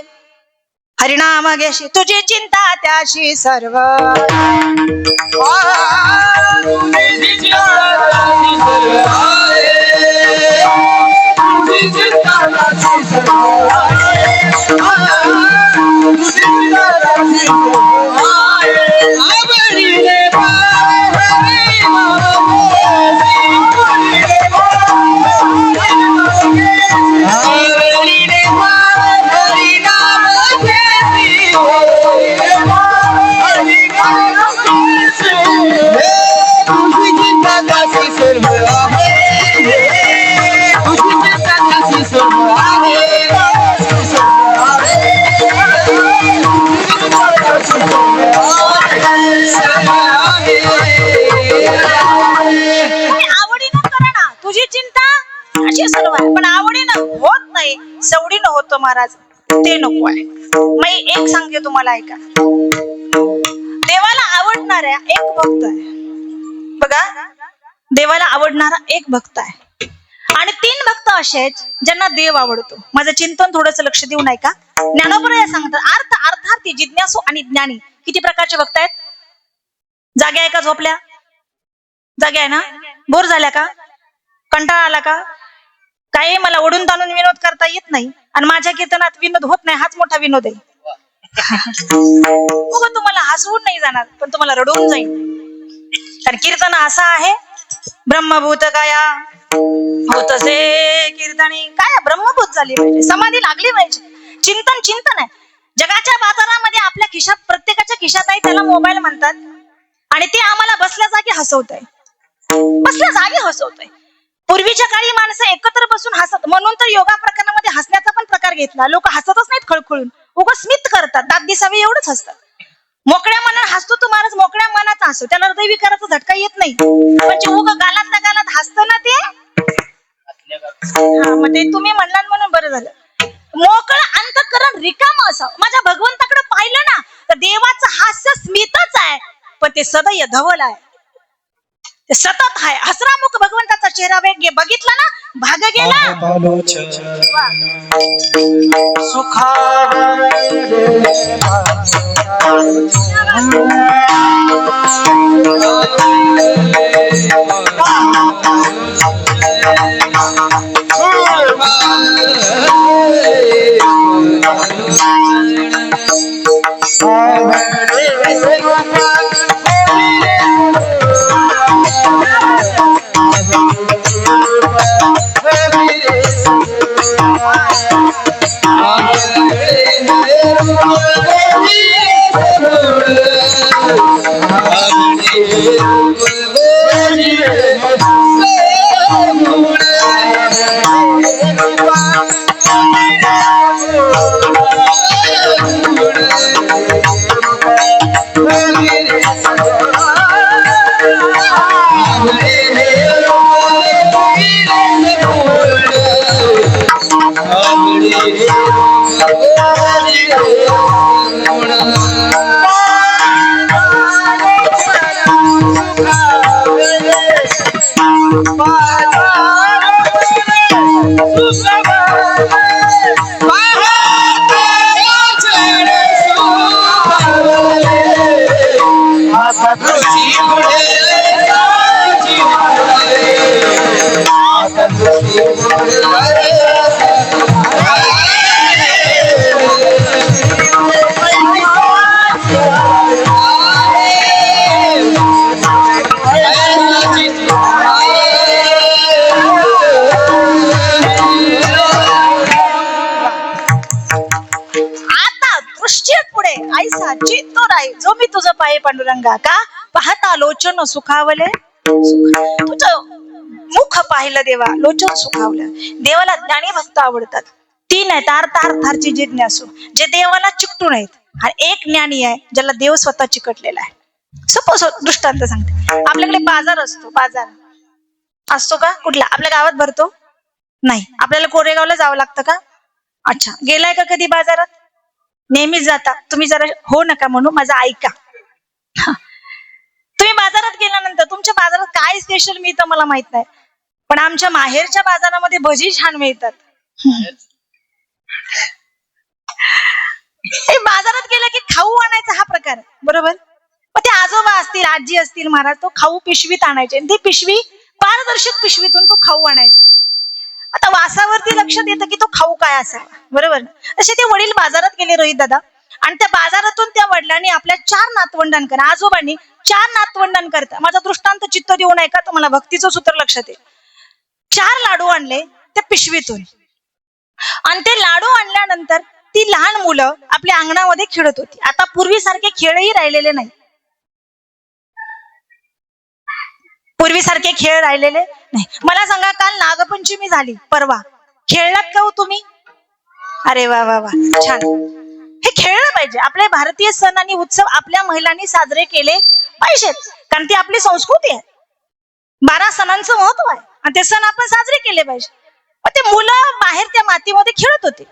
Speaker 1: हरिनाम घेशी, तुझी चिंता त्याशी सर्व. पण आवडीनं होत नाही, सवडीनं होतो महाराज, ते नको आहे. मी एक सांगते तुम्हाला, ऐका. देवाला आवडणाऱ्या एक भक्त आहे बघा, देवाला आवडणारा एक भक्त आहे, आणि 3 भक्त असे आहेत ज्यांना देव आवडतो. माझं चिंतन थोडंसं लक्ष देऊ नाही का? ज्ञानोबराय सांगतात, अर्थ अर्थार्थी जिज्ञासू आणि ज्ञानी. किती प्रकारचे भक्त आहेत? जागे आहे का? झोपल्या? जागे आहे ना? बोर झाल्या का? कंटाळा आला का? काही मला ओढून ताणून विनोद करता येत नाही आणि माझ्या कीर्तनात विनोद होत नाही, हाच मोठा विनोद आहे. उगा तुम्हाला हसवून नाही जाणार, पण तुम्हाला रडवून जाईल. कारण कीर्तन असा आहे, ब्रह्मभूत काया होतसे कीर्तनी. काय ब्रह्मभूत झाली पाहिजे, समाधी लागली पाहिजे. चिंतन आहे. जगाच्या बाजारामध्ये आपल्या खिशात, प्रत्येकाच्या खिशात आहे, त्याला मोबाईल म्हणतात. आणि ते आम्हाला बसल्या जागी हसवत आहे. बसल्या जागी हसवत आहे. पूर्वीच्या काळी माणसं एकत्र बसून हसत, म्हणून तर योगा प्रकरणामध्ये हसण्याचा पण प्रकार घेतला. लोक हसतच नाहीत खळखळून, उगा स्मित करतात, दात दिसावी एवढंच हसतात. मोकळ्या मनात हसतो तो माणूस, मोकळ्या मनात हसतो, त्याला हृदयविकाराचा झटका येत नाही. म्हणजे उगा गालातल्या गालात हसतं ना ते. हा, मग ते तुम्ही म्हणलात म्हणून बरं झालं. मोकळं अंतःकरण रिकाम असावं. माझ्या भगवंताकडे पाहिलं ना तर देवाचं हास्य स्मितच आहे, पण ते सदैव धवल आहे, ते सतत आहे. हसरामुख भगवंताचा चेहरा वेग बघितला ना, भाग गेला. जो मी तुझं पाये पांडुरंगा, का पाहता लोचन सुखावले. तुझं मुख पाहिलं देवा, लोचन सुखावलं. देवाला ज्ञानी भक्त आवडतात. तीन आहेत, अर्थार्थाची जिज्ञासू, जे देवाला चिकटून आहेत. आणि एक ज्ञानी आहे, ज्याला देव स्वतः चिकटलेला आहे. सपोज दृष्टांत सांगते, आपल्याकडे बाजार असतो. बाजार असतो का कुठला? आपल्या गावात भरतो नाही, आपल्याला कोरेगावला जावं लागतं का? अच्छा, गेलाय का कधी बाजारात? नेहमीच जाता तुम्ही. जरा हो नका म्हणू, माझं ऐका. तुम्ही बाजारात गेल्यानंतर तुमच्या बाजारात काय स्पेशल मिळतं मला माहित नाही, पण आमच्या माहेरच्या बाजारामध्ये भजी छान मिळतात. बाजारात गेलं की खाऊ आणायचा हा प्रकार, बरोबर? मग ते आजोबा असतील, आजी असतील, महाराज, तो खाऊ पिशवीत आणायचे. ती पिशवी पारदर्शक पिशवीतून तो खाऊ आणायचा. आता वासावरती लक्षात येतं की तो खाऊ काय असावा, बरोबर? असे ते वडील बाजारात गेले, रोहित दादा, आणि त्या बाजारातून त्या वडिलांनी आपल्या 4 नातवंडांकरता, आजोबांनी 4 नातवंडांकरता, माझा दृष्टांत चित्त देऊ नये का, तुम्हाला भक्तीचं सूत्र लक्षात येईल. 4 लाडू आणले त्या पिशवीतून, आणि ते लाडू आणल्यानंतर ती लहान मुलं आपल्या अंगणामध्ये खेळत होती. आता पूर्वीसारखे खेळही राहिलेले नाही. पूर्वीसारखे खेळ राहिलेले नाही. मला सांगा, काल नागपंचमी झाली, परवा खेळलात का हो तुम्ही? अरे वा वा वा, छान. हे खेळलं पाहिजे. आपले भारतीय सण आणि उत्सव आपल्या महिलांनी साजरे केले पाहिजेत, कारण ती आपली संस्कृती आहे. 12 सणांचं महत्व आहे आणि ते सण आपण साजरे केले पाहिजे. पण ते मुलं बाहेर त्या मातीमध्ये खेळत होते,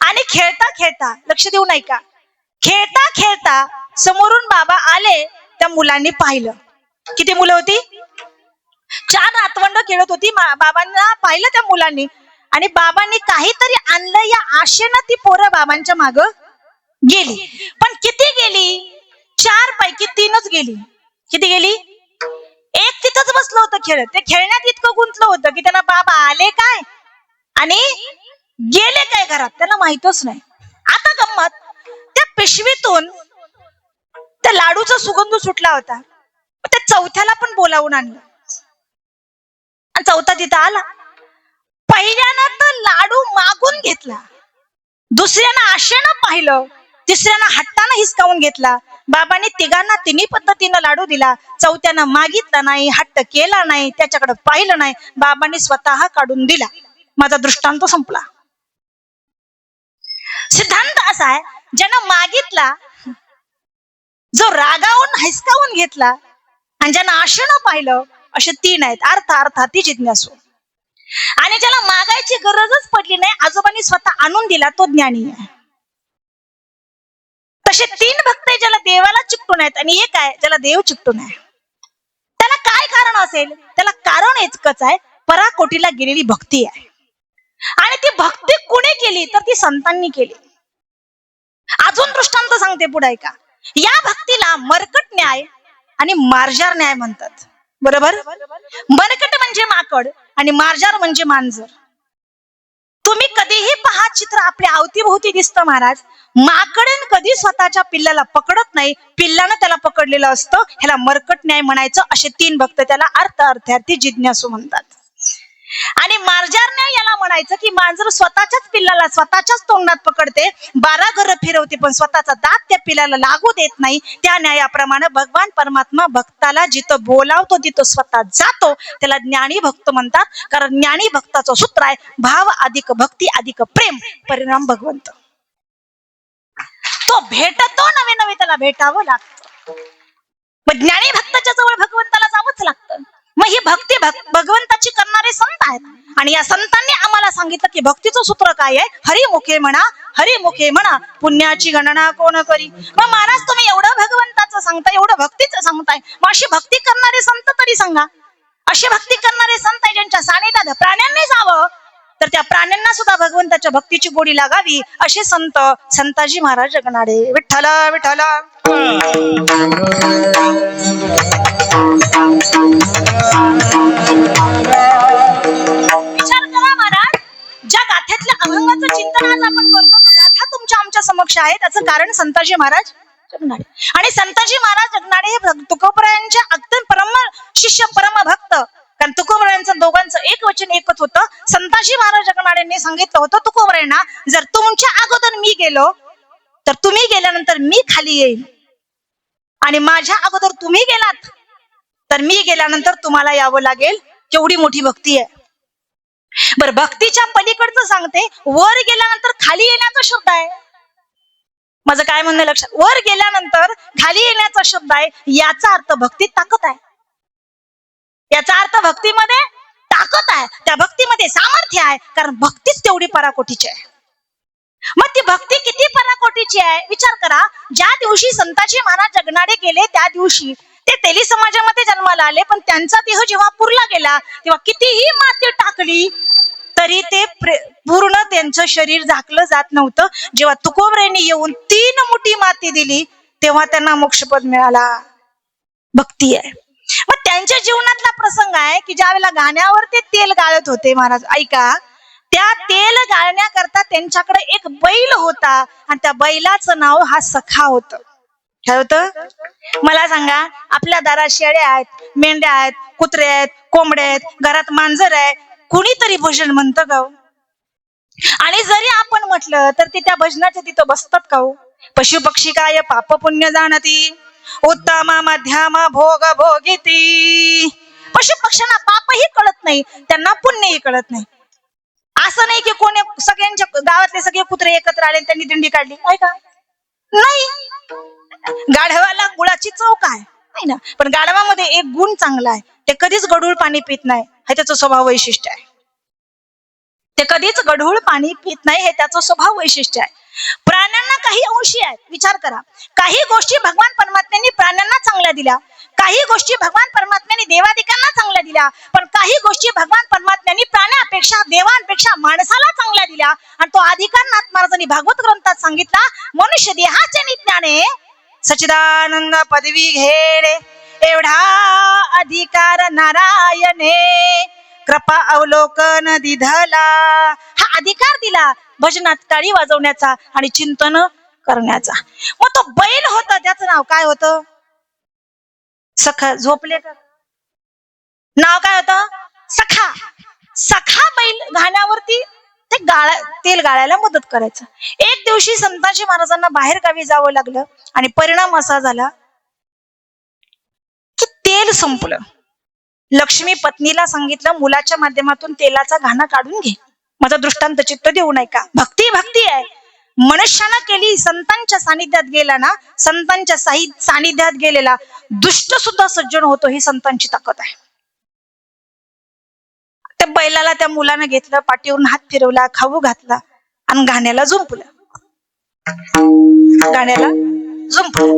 Speaker 1: आणि खेळता खेळता, लक्ष देऊ नाही का, खेळता खेळता समोरून बाबा आले. त्या मुलांनी पाहिलं. किती मुलं होती? 4 नातवंड खेळत होती. बाबांना पाहिलं त्या मुलांनी, आणि बाबांनी काहीतरी आणलं या आशेनं ती पोरं बाबांच्या माग गेली. पण किती गेली? 4 पैकी 3च गेली. किती गेली? एक तिथंच बसलं होतं खेळत. ते खेळण्यात इतकं गुंतलं होतं की त्यांना बाबा आले काय आणि गेले काय घरात त्याला माहितच नाही. आता गंमत, त्या पिशवीतून त्या लाडूचा सुगंध सुटला होता. त्या चौथ्याला पण बोलावून आणलं आणि चौथा तिथं आला. पहिल्यानं तर लाडू मागून घेतला, दुसऱ्यानं आशेनं पाहिलं, तिसऱ्यानं हट्टानं हिसकावून घेतला. बाबांनी तिघांना तिन्ही पद्धतीनं लाडू दिला. चौथ्यानं मागितला नाही, हट्ट केला नाही, त्याच्याकडे पाहिलं नाही, बाबांनी स्वतः काढून दिला. माझा दृष्टांत संपला. सिद्धांत असा आहे, ज्यानं मागितला, जो रागावून हिसकावून घेतला आणि ज्यानं आशेनं पाहिलं, असे तीन आहेत. अर्थार्थी जिज्ञासू. आणि ज्याला मागायची गरजच पडली नाही, आजोबांनी स्वतः आणून दिला, तो ज्ञानी आहे. तसे तीन भक्त आहे ज्याला देवाला चिकटून आहेत, आणि एक आहे ज्याला देव चिकटून आहे. त्याला काय कारण असेल? त्याला कारण इतकंच आहे, पराकोटीला गेलेली भक्ती आहे. आणि ती भक्ती कुणी केली? तर ती संतांनी केली. अजून दृष्टांत सांगते, पुढे ऐका. या भक्तीला मरकट न्याय आणि मार्जार न्याय म्हणतात. बरोबर? मरकट म्हणजे माकड आणि मार्जार म्हणजे मांजर. तुम्ही कधीही पहा, चित्र आपल्या अवतीभोवती दिसतं महाराज. माकडन कधी स्वतःच्या पिल्लाला पकडत नाही, पिल्लानं त्याला पकडलेलं असतं. ह्याला मरकट न्याय म्हणायचं. असे तीन भक्त, त्याला अर्थार्थी जिज्ञासू म्हणतात. आणि मार्जार न्याय याला म्हणायचं की मांजर स्वतःच्याच पिल्लाला स्वतःच्याच तोंडात पकडते, 12 घरं फिरवते, पण स्वतःचा दात त्या पिल्लाला लागू देत नाही. त्या न्यायाप्रमाणे भगवान परमात्मा भक्ताला जिथं बोलावतो तिथं स्वतः जातो. त्याला ज्ञानी भक्त म्हणतात. कारण ज्ञानी भक्ताचं सूत्र आहे, भाव अधिक भक्ती अधिक प्रेम, परिणाम भगवंत. तो भेटतो, नवे नवे त्याला भेटावं लागतं. मग ज्ञानी भक्ताच्या जवळ भगवंताला जावंच लागतं. मग ही भक्ती भगवंताची करणारे संत आहेत. आणि या संतांनी आम्हाला सांगितलं की भक्तीचं सूत्र काय आहे? हरिमुखे म्हणा, हरिमुखे म्हणा, पुण्याची गणना कोण करी. मग महाराज, तुम्ही एवढं भगवंताचं सांगताय, एवढं भक्तीचं सांगताय, मग अशी भक्ती करणारे संत तरी सांगा. अशी भक्ती करणारे संत आहे ज्यांच्या सानिध्यात प्राण्यांनी जावं, तर त्या प्राण्यांना सुद्धा भगवंताच्या भक्तीची गोडी लागावी. असे संत संताजी महाराज जगनाडे. विठ्ठल विठ्ठल. विचार करा महाराज, ज्या गाथ्यातल्या अभंगाचं चिंतन आज आपण करतो, त्या गाथा तुमच्या आमच्या समक्ष आहे. त्याचं कारण संताजी महाराज जगनाडे. आणि संताजी महाराज जगनाडे हे तुकोबरायांच्या अगदी परम शिष्य, परम भक्त. कारण तुकोबरायांचं दोघांचं एक वचन एकच होतं. संताजी महाराज जगनाडेंनी सांगितलं होतं तुकोबरायांना, जर तुमच्या अगोदर मी गेलो तर तुम्ही गेल्यानंतर मी खाली येईल, आणि माझ्या अगोदर तुम्ही गेलात तर मी गेल्यानंतर तुम्हाला यावं लागेल. केवढी मोठी भक्ती आहे. बरं, भक्तीच्या पलीकडचं सांगते, वर गेल्यानंतर खाली येण्याचा शब्द आहे. माझं काय म्हणणं लक्षात? वर गेल्यानंतर खाली येण्याचा शब्द आहे. याचा अर्थ भक्तीत ताकद आहे. याचा अर्थ भक्तीमध्ये ताकद आहे, त्या भक्तीमध्ये सामर्थ्य आहे. कारण भक्तीच तेवढी पराकोटीची आहे. मग ती भक्ती किती पराकोटीची आहे विचार करा. ज्या दिवशी संताजी महाराज जगनाडे गेले, त्या दिवशी ते तेली समाजामध्ये जन्माला आले, पण त्यांचा देह जेव्हा पुरला गेला, तेव्हा कितीही माती टाकली तरी ते पूर्ण त्यांचं शरीर झाकलं जात नव्हतं. जेव्हा तुकोबरायांनी येऊन 3 मुठी माती दिली, तेव्हा त्यांना मोक्षपद मिळाला. भक्ती आहे. मग त्यांच्या जीवनातला प्रसंग आहे की ज्या वेळेला गाण्यावर ते तेल गाळत होते महाराज, ऐका, त्या तेल गाळण्याकरता त्यांच्याकडे एक बैल होता, आणि त्या बैलाचं नाव हा सखा होतं. काय होतं? मला सांगा, आपल्या दारात शेळ्या आहेत, मेंढ्या आहेत, कुत्रे आहेत, कोंबड्या आहेत, घरात मांजर आहे, कुणीतरी भजन म्हणतं का? आणि जरी आपण म्हटलं तर ते त्या भजनाच्या तिथं बसतात का? पशु पक्षी काय पाप पुण्य जाणती, उत्तम मध्यम भोग भोगिती. पशु पक्ष्यांना पापही कळत नाही, त्यांना पुण्यही कळत नाही. असं नाही की कोणी सगळ्यांच्या गावातले सगळे कुत्रे एकत्र आले त्यांनी दिंडी काढली, आहे का? नाही. गाढवाला गुळाची चव काय नाही ना, पण गाढवामध्ये एक गुण चांगला आहे, ते कधीच गढूळ पाणी पित नाही, हे त्याचं स्वभाव वैशिष्ट्य आहे. ते कधीच गढूळ पाणी पित नाही, हे त्याचं स्वभाव वैशिष्ट्य आहे. प्राण्यांना काही अंशी आहेत. विचार करा, काही गोष्टी भगवान परमात्म्यांनी प्राण्यांना चांगल्या दिल्या, काही गोष्टी भगवान परमात्म्यांनी देवादिकांना चांगल्या दिल्या, पण काही गोष्टी भगवान परमात्म्यांनी प्राण्यापेक्षा देवांपेक्षा माणसाला चांगल्या दिल्या. आणि तो अधिकार नाथ महाराजांनी भागवत ग्रंथात सांगितला, मनुष्य देहाचे निज्ञाने सच्चिदानंद पदवी घेणे, एवढा अधिकार नारायणे कृपा अवलोकन दिधला, अधिकार दिला भजनात टाळी वाजवण्याचा आणि चिंतन करण्याचा. मग तो बैल होता, त्याचं नाव काय होतं? सखा. झोपले का? नाव काय होतं? सखा. सखा बैल घाण्यावरती ते तेल गाळायला मदत करायचं. एक दिवशी संताजी महाराजांना बाहेर गावी जावं लागलं आणि परिणाम असा झाला की तेल संपलं. लक्ष्मी पत्नीला सांगितलं, मुलाच्या माध्यमातून तेलाचा घाणा काढून घे. माझा दृष्टांत चित्त देऊ नये का? भक्ती भक्ती आहे. मनुष्यानं केली, संतांच्या सानिध्यात गेला ना, संतांच्या सानिध्यात गेलेला दुष्ट सुद्धा सज्जन होतो. ही संतांची ताकद आहे. त्या बैलाला त्या मुलानं घेतलं, पाठीवरून हात फिरवला, खाऊ घातला आणि गाण्याला झुंपलं. गाण्याला झुंपलं.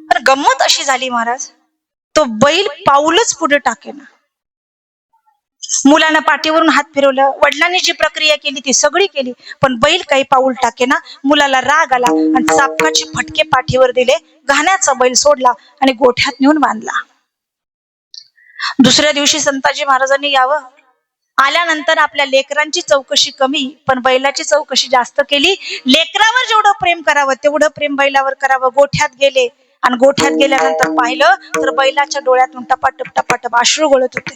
Speaker 1: पण गंमत अशी झाली महाराज, तो बैल पाऊलच पुढे टाकेना. मुलानं पाठीवरून हात फिरवलं, वडिलांनी जी प्रक्रिया केली ती सगळी केली, पण बैल काही पाऊल टाकेना. मुलाला राग आला आणि चापकाचे फटके पाठीवर दिले. घाण्याचा बैल सोडला आणि गोठ्यात नेऊन बांधला. दुसऱ्या दिवशी संताजी महाराजांनी यावं. आल्यानंतर आपल्या लेकरांची चौकशी कमी, पण बैलाची चौकशी जास्त केली. लेकरावर जेवढं प्रेम करावं तेवढं प्रेम बैलावर करावं. गोठ्यात गेले आणि गोठ्यात गेल्यानंतर पाहिलं तर बैलाच्या डोळ्यातून टपाटप टपाटप अश्रू गळत होते.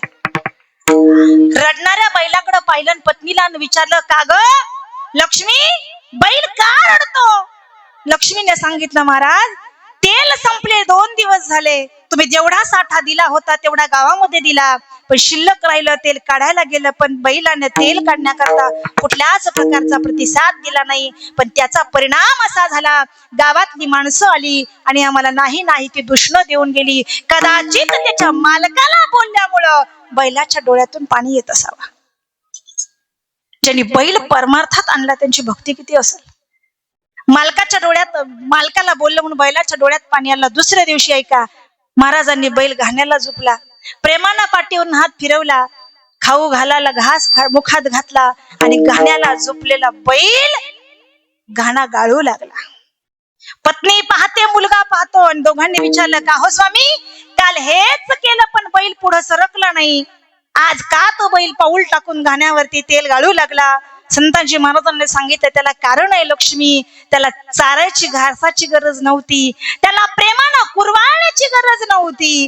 Speaker 1: रडणाऱ्या बैलाकडे पाहिलं आणि पत्नीला विचारलं, का ग लक्ष्मी, बैल का रडतो? लक्ष्मीने सांगितलं, महाराज तेल संपले, 2 दिवस झाले. तुम्ही जेवढा साठा दिला होता तेवढा गावामध्ये दिला, पण शिल्लक राहिलं तेल काढायला गेलं, पण बैलाने तेल काढण्याकरता कुठल्याच प्रकारचा प्रतिसाद दिला नाही. पण त्याचा परिणाम असा झाला, गावातली माणसं आली आणि आम्हाला नाही नाही ती दूषणं देऊन गेली. कदाचित त्याच्या मालकाला बोलल्यामुळं बैलाच्या डोळ्यातून पाणी येत असावा. ज्यांनी बैल परमार्थात आणला त्यांची भक्ती किती असेल. मालकाच्या डोळ्यात, मालकाला बोललं म्हणून बैलाच्या डोळ्यात पाणी आलं. दुसऱ्या दिवशी ऐका, महाराजांनी बैल घाण्याला झोपला, प्रेमानं पाठीवरून हात फिरवला, खाऊ घालायला घास मुखात घातला आणि घाण्याला झोपलेला बैल घाणा गाळू लागला. पत्नी पाहते, मुलगा पाहतो आणि दोघांनी विचारलं, का हो स्वामी, काल हेच केलं पण बैल पुढे सरकला नाही, आज का तो बैल पाऊल टाकून घाण्यावरती तेल गाळू लागला? संतांजी महाराजांनी सांगितलं, त्याला कारण आहे लक्ष्मी. त्याला चारायची घासाची गरज नव्हती, त्याला प्रेमानं कुरवाळण्याची गरज नव्हती,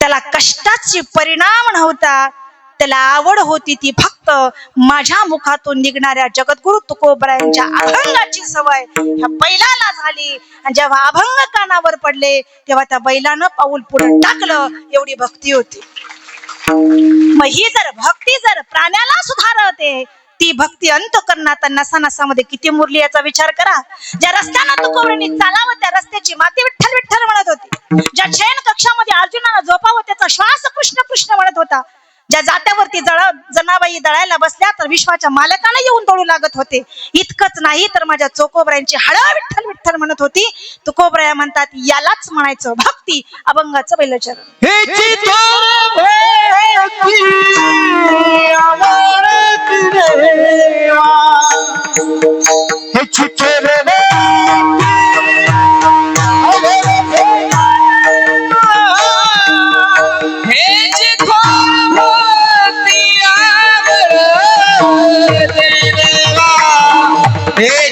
Speaker 1: त्याला कष्टाची परिणाम नव्हता, त्याला आवड होती ती फक्त माझ्या मुखातून निघणाऱ्या जगद्गुरु तुकोबरायांच्या अभंगाची सवय ह्या बैलाला झाली. आणि जेव्हा अभंग कानावर पडले तेव्हा त्या बैलानं पाऊल पुढे टाकलं. एवढी भक्ती होती. मग ही जर भक्ती जर प्राण्याला सुधारते, ती भक्ती अंतःकरणात नसानसामध्ये किती मुरली याचा विचार करा. ज्या रस्त्यानं तुकोबरांनी चालावं त्या रस्त्याची माती विठ्ठल विठ्ठल म्हणत होती. ज्या शयन कक्षामध्ये अर्जुनानं झोपावं त्याचा श्वास कृष्ण कृष्ण म्हणत होता. ज्या जात्यावरती जनाबाई दळायला बसल्या तर विश्वाच्या मालकाला येऊन दळू लागत होते. इतकंच नाही तर माझ्या चोकोबरायांची हाडं विठ्ठल विठ्ठल म्हणत होती. तुकोबराया म्हणतात, यालाच म्हणायचं भक्ती. अभंगाचं बैलचरण.
Speaker 3: Yeah.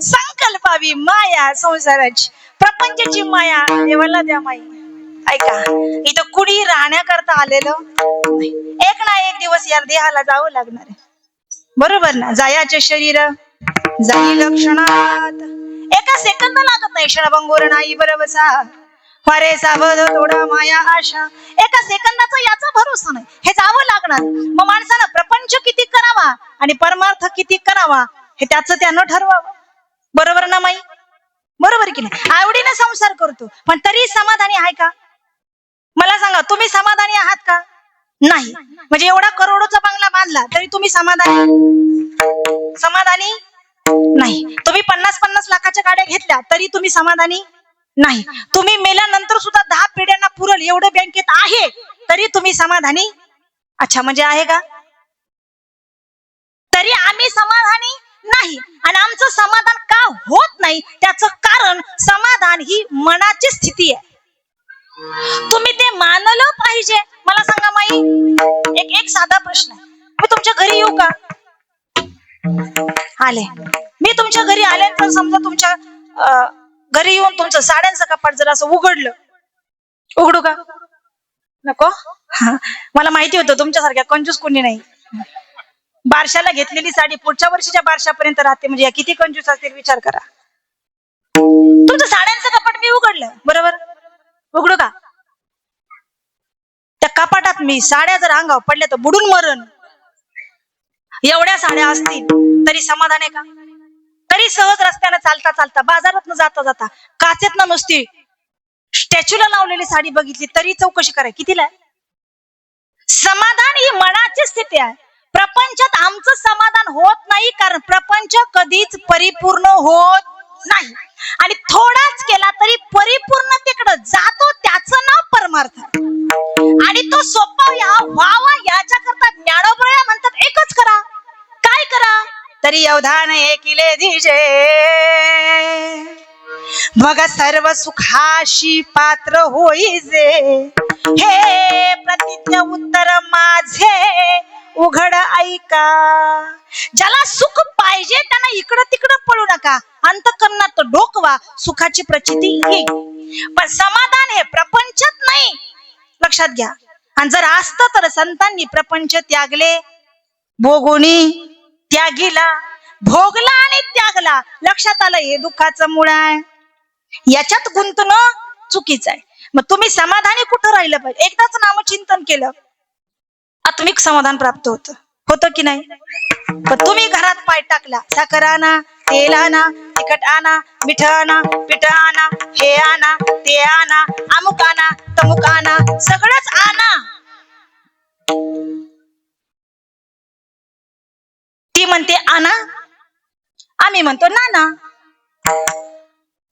Speaker 1: संकल्पावी माया संसाराची प्रपंचाची माया देवाला द्या माई. ऐका, इथं कुणी राहण्याकरता आलेलं नाही. एक ना एक दिवस या देहाला जावं लागणार आहे, बरोबर ना. जायाचे शरीर जाई लक्षणात, एका सेकंद लागत नाही. क्षणभंगुर नाही बरबसा फारे सावध थोडा माया आशा. एका सेकंदाचा याचा भरोसा नाही, हे जावं लागणार. मग माणसानं प्रपंच किती करावा आणि परमार्थ किती करावा हे त्याचं त्यानं ठरवावं, बरोबर ना माई? बरोबर की नाही? आवडीनं संसार करतो पण तरी समाधानी आहे का? मला सांगा, तुम्ही समाधानी आहात का? नाही. म्हणजे एवढा करोडोचा बंगला बांधला तरी तुम्ही समाधानी नाही. तुम्ही 50-50 लाखाच्या गाड्या घेतल्या तरी तुम्ही समाधानी नाही. तुम्ही मेल्यानंतर सुद्धा 10 पिढ्यांना पुरल एवढं बँकेत आहे तरी तुम्ही समाधानी. अच्छा, म्हणजे आहे का? तरी आम्ही समाधानी नाही. आणि आमचं समाधान का होत नाही त्याचं कारण समाधान ही मनाची स्थिती आहे. तुम्ही ते मानलं पाहिजे. मला सांगा माई, एक साधा प्रश्न आहे. मी तुमच्या घरी येऊ का? आले, मी तुमच्या घरी आले तर समजा तुमच्या घरी येऊन तुमचं साड्यांचं कपाट जर असं उघडलं, उघडू का? नको. मला माहिती होतं तुमच्यासारख्या कंजूस कोणी नाही. बारशाला घेतलेली साडी पुढच्या वर्षीच्या बारशापर्यंत राहते, म्हणजे या किती कंजूस असतील विचार करा. तुमचं साड्यांचं कपाट मी उघडलं, बरोबर? उघडू का? त्या कपाटात मी साड्या जर अंगावर पडल्या तर बुडून मरण. एवढ्या साड्या असतील तरी समाधान आहे का? तरी सहज रस्त्यानं चालता चालता, बाजारात जाता जाता काचेतनं नुसती स्टॅच्यूला लावलेली साडी बघितली तरी चौकशी कराय कितीला आहे? समाधान ही मनाची स्थिती आहे. प्रपंचात आमचं समाधान होत नाही कारण प्रपंच कधीच परिपूर्ण होत नाही. आणि थोडाच केला तरी परिपूर्णतेकडे जातो, त्याचं नाव परमार्थ. आणि तो सोपा व्हावा याच्याकरता ज्ञानोबळ्या म्हणतात एकच करा. काय करा? तरी अवधान एकिले दिजे, मग सर्व सुखाशी पात्र होईजे. हे प्रतिज्ञ उत्तर माझे उघड ऐका. ज्याला सुख पाहिजे त्यांना इकडं तिकडं पळू नका, अंतःकरणात डोकवा, सुखाची प्रचिती येईल. पण समाधान हे प्रपंचात नाही, लक्षात घ्या. आणि जर असतं तर संतांनी प्रपंच त्यागले, भोगुनी त्यागीला, भोगला आणि त्यागला. लक्षात आलं, हे दुःखाचं मूळ आहे. याच्यात गुंतणं चुकीचं आहे. मग तुम्ही समाधानी कुठं राहिलं पाहिजे? एकदाच नामचिंतन केलं आत्मिक समाधान प्राप्त होतं की नाही? पण तुम्ही घरात पाय टाकला, साखर आणा, तेल आणा, तिखट आणा, मिठ आणा, पीठ आणा, हे आणा, ते आणा, अमुक आणा, तमुक आणा, सगळंच आणा. ती म्हणते आणा, आम्ही म्हणतो नाना.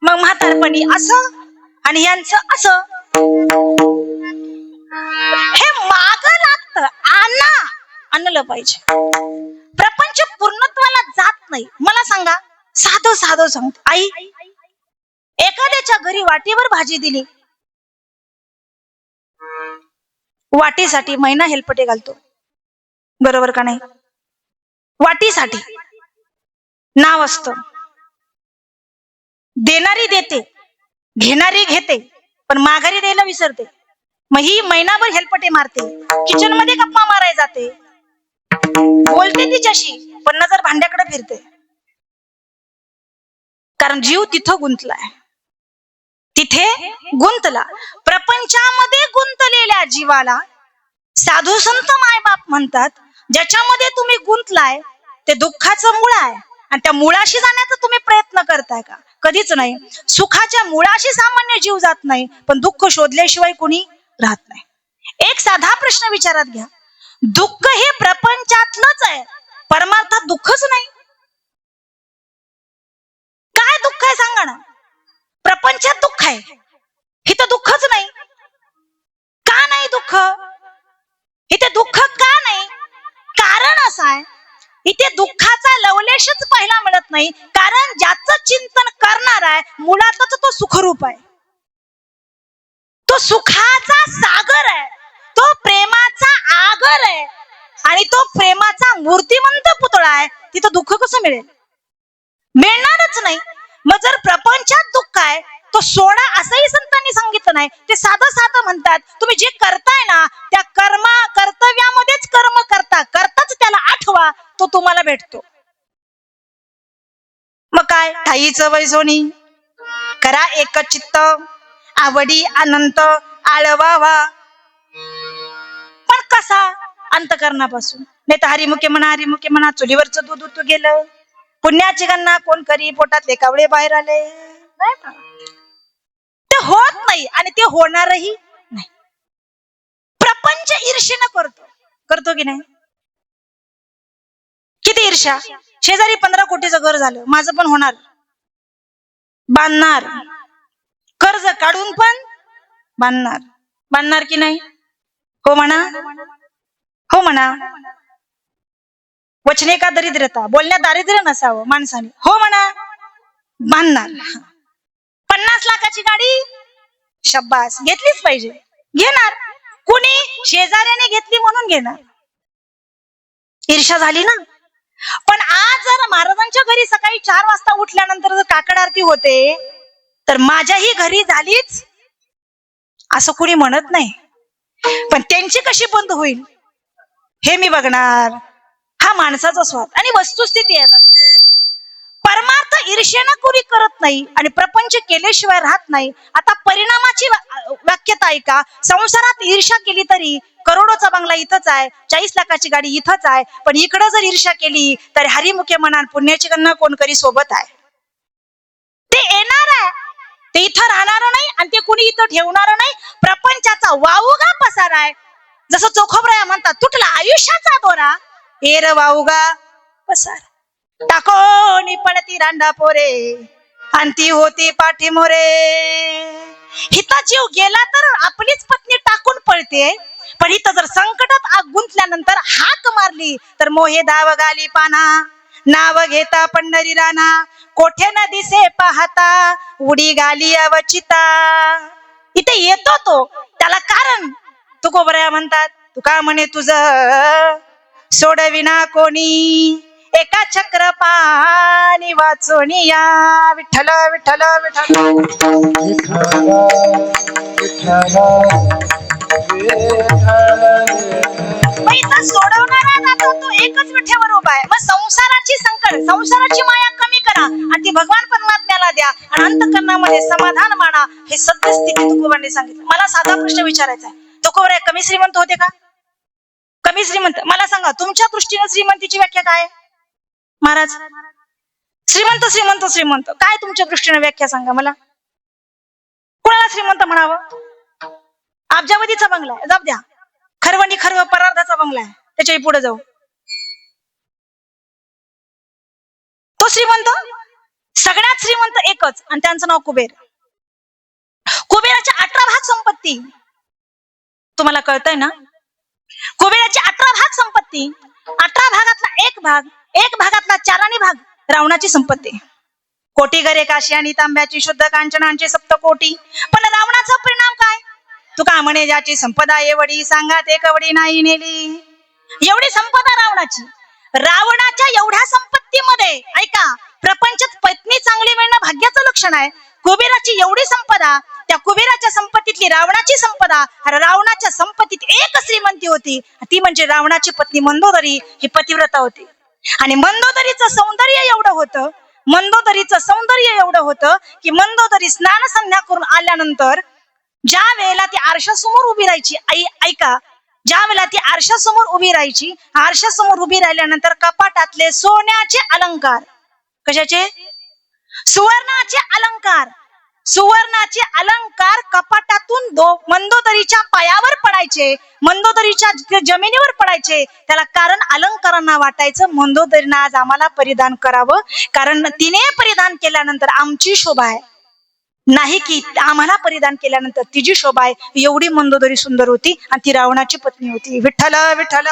Speaker 1: मग म्हातारपणी असं आणि यांचं असं. हे माग लागतं, आणलं पाहिजे. प्रपंच पूर्णत्वाला जात नाही. मला सांगा, साधं सांगतो. आई एखाद्याच्या घरी वाटीवर भाजी दिली, वाटीसाठी महिना हेलपटे घालतो, बरोबर का नाही? वाटीसाठी नाव असतं. देणारी देते, घेणारी घेते, पण माघारी द्यायला विसरते. मग ही महिनाभर हेलपटे मारते, किचन मध्ये गप्पा मारायला जाते, बोलते तिच्याशी, पण नजर भांड्याकडे फिरते. कारण जीव तिथं गुंतलाय, तिथे गुंतला. प्रपंचामध्ये गुंतलेल्या जीवाला साधू संत मायबाप म्हणतात, ज्याच्यामध्ये तुम्ही गुंतलाय ते दुःखाचं मूळ आहे. आणि त्या मुळाशी जाण्याचा तुम्ही प्रयत्न करताय का? कधीच नाही. सुखाच्या मुळाशी सामान्य जीव जात नाही, पण दुःख शोधल्याशिवाय कोणी राहत नाही. एक साधा प्रश्न विचारात घ्या, दुःख हे प्रपंचातलंच आहे, परमार्थात दुःखच नाही. काय दुःख आहे सांगा ना? प्रपंचात दुःख आहे, इथं दुःखच नाही. का नाही दुःख? इथे दुःख का नाही? कारण असं आहे, इथे दुःखाचा लवलेशच पाहायला मिळत नाही. कारण ज्याचं चिंतन करणार आहे मुळातच तो सुखरूप आहे, तो सुखाचा सागर आहे, तो प्रेमाचा आगर आहे. आणि तो प्रेमाचा मूर्तिमंत पुतळा आहे. तिथं दुःख कसं मिळेल? मिळणारच नाही. मग जर प्रपंचात दुःख आहे तो सोडा असंही संतांनी सांगितलं नाही. ते साधं साधं म्हणतात, तुम्ही जे करताय ना त्या कर्तव्यामध्येच कर्म करताच त्याला आठवा, तो तुम्हाला भेटतो. मग काय ठाईचं वैजोनी करा एक चित्त, आवडी अनंत आळवावा. पण कसा? अंतकरणापासून. नाही तर हरिमुखे म्हणा चुलीवरचं दूध उतू गेलं, पुण्याची गणना कोण करी, पोटातले कावळे बाहेर आले. नाही ना, ते होत नाही आणि ते होणारही नाही. प्रपंच ईर्षेनं करतो की नाही? किती ईर्ष्या. शेजारी 15 कोटीचं घर झालं, माझं पण होणार, बांधणार, कर्ज काढून पण बांधणार की नाही? हो म्हणा, हो म्हणा. वचने का दरिद्रता, बोलण्यात दारिद्र्य नसावं माणसाने. हो म्हणा, बांधणार. 50 लाखाची गाडी शब्बास घेतलीच पाहिजे, घेणार. कुणी? शेजाऱ्याने घेतली म्हणून घेणार. ईर्ष्या झाली ना. पण आज जर महाराजांच्या घरी सकाळी 4 वाजता उठल्यानंतर जर काकड आरती होते, तर माझ्याही घरी झालीच असं कुणी म्हणत नाही. पण त्यांची कशी बंद होईल हे मी बघणार. हा माणसाचा स्वार्थ आणि वस्तुस्थिती आहे. परमार्थ ईर्ष्येनं कोणी करत नाही आणि प्रपंच केल्याशिवाय राहत नाही. आता परिणामाची वाक्यता ऐका. संसारात ईर्ष्या केली तरी करोडोचा बंगला इथंच आहे, 40 लाखाची गाडी इथंच आहे, पण इकडं जर ईर्ष्या केली तर हरिमुखे म्हणा पुण्याची गणना कोण करी सोबत आहे. ते येणार आहे, ते इथं राहणार नाही आणि ते कुणी इथं ठेवणार नाही. प्रपंचाचा वावुगा पसार आहे. जसं चोखोबराया म्हणतात, तुटला आयुष्याचा दोरा, एर वावुगा पसार. टाकोनी पडती रांडा पोरे, आणि ती होती पाठीमोरे. हिता जीव गेला तर आपलीच पत्नी टाकून पळते, पण इथं जर संकटात आग गुंतल्यानंतर हाक मारली तर मोहे दाव गाली पाना, नाव घेता पंढरी राणा, कोठे न दिसे पाहता उडी गाली अवचिता. इथे येतो तो, त्याला कारण तुकोबराया म्हणतात, तुका म्हणे तुझं सोडविना कोणी, एका चक्रपाणी वाचोनी या. विठ्ठल विठ्ठल विठ्ठल. इथं सोडवणारा जातो तो एकच विठ्ठेवर उभा आहे. मग संसाराची संकट, संसाराची माया कमी करा आणि ती भगवान परमात्म्याला द्या आणि अंतःकरणामध्ये समाधान माना. हे सत्यस्थिती तुकोबांनी सांगितलं. मला साधा प्रश्न विचारायचा आहे, तुकोबराया कमी श्रीमंत होते का? कमी श्रीमंत? मला सांगा, तुमच्या दृष्टीने श्रीमंतीची व्याख्या काय महाराज? श्रीमंत श्रीमंत श्रीमंत काय तुमच्या दृष्टीने व्याख्या सांगा मला. कोणाला श्रीमंत म्हणावं? अब्जावधीचा बंगला आहे, जाऊ द्या. खरवणी खरव परार्धाचा बंगला आहे, त्याच्याही पुढे जाऊ, तो श्रीमंत? सगळ्यात श्रीमंत एकच आणि त्यांचं नाव कुबेर. कुबेराच्या 18 भाग संपत्ती. तुम्हाला कळतंय ना? कुबेराची 18 भाग संपत्ती. 18 भागातला एक भागातला 4 भाग रावणाची संपत्ती. कोटी गरे काशी आणि तांब्याची शुद्ध कांचनांची 7 कोटी. पण रावणाचा परिणाम काय? तुका म्हणे ज्याची संपदा एवढी, सांगा ते कवडी नाही नेली. एवढी संपदा रावणाची. रावणाच्या एवढ्या संपत्तीमध्ये ऐका, प्रपंचात पत्नी चांगली मिळणं भाग्याचं लक्षण आहे. कुबेराची एवढी संपदा, त्या कुबेराच्या संपत्तीतली रावणाची संपदा. रावणाच्या संपत्तीत एक श्रीमंती होती, ती म्हणजे रावणाची पत्नी मंदोदरी. ही पतिव्रता होती आणि मंदोदरीचं सौंदर्य एवढं होतं की मंदोदरी स्नान संध्या करून आल्यानंतर ज्या वेळेला ती आरशासमोर उभी राहायची, ऐका, ज्या वेळेला ती आरशासमोर उभी राहायची, आरशासमोर उभी राहिल्यानंतर कपाटातले सोन्याचे अलंकार, कशाचे? सुवर्णाचे अलंकार कपाटातून मंदोदरीच्या पायावर पडायचे, मंदोदरीच्या जमिनीवर पडायचे. त्याला कारण अलंकारांना वाटायचं मंदोदरीनं आज आम्हाला परिधान करावं, कारण तिने परिधान केल्यानंतर आमची शोभा आहे, नाही की आम्हाला परिधान केल्यानंतर तिची शोभा आहे. एवढी मंदोदरी सुंदर होती आणि ती रावणाची पत्नी होती. विठ्ठल विठ्ठल.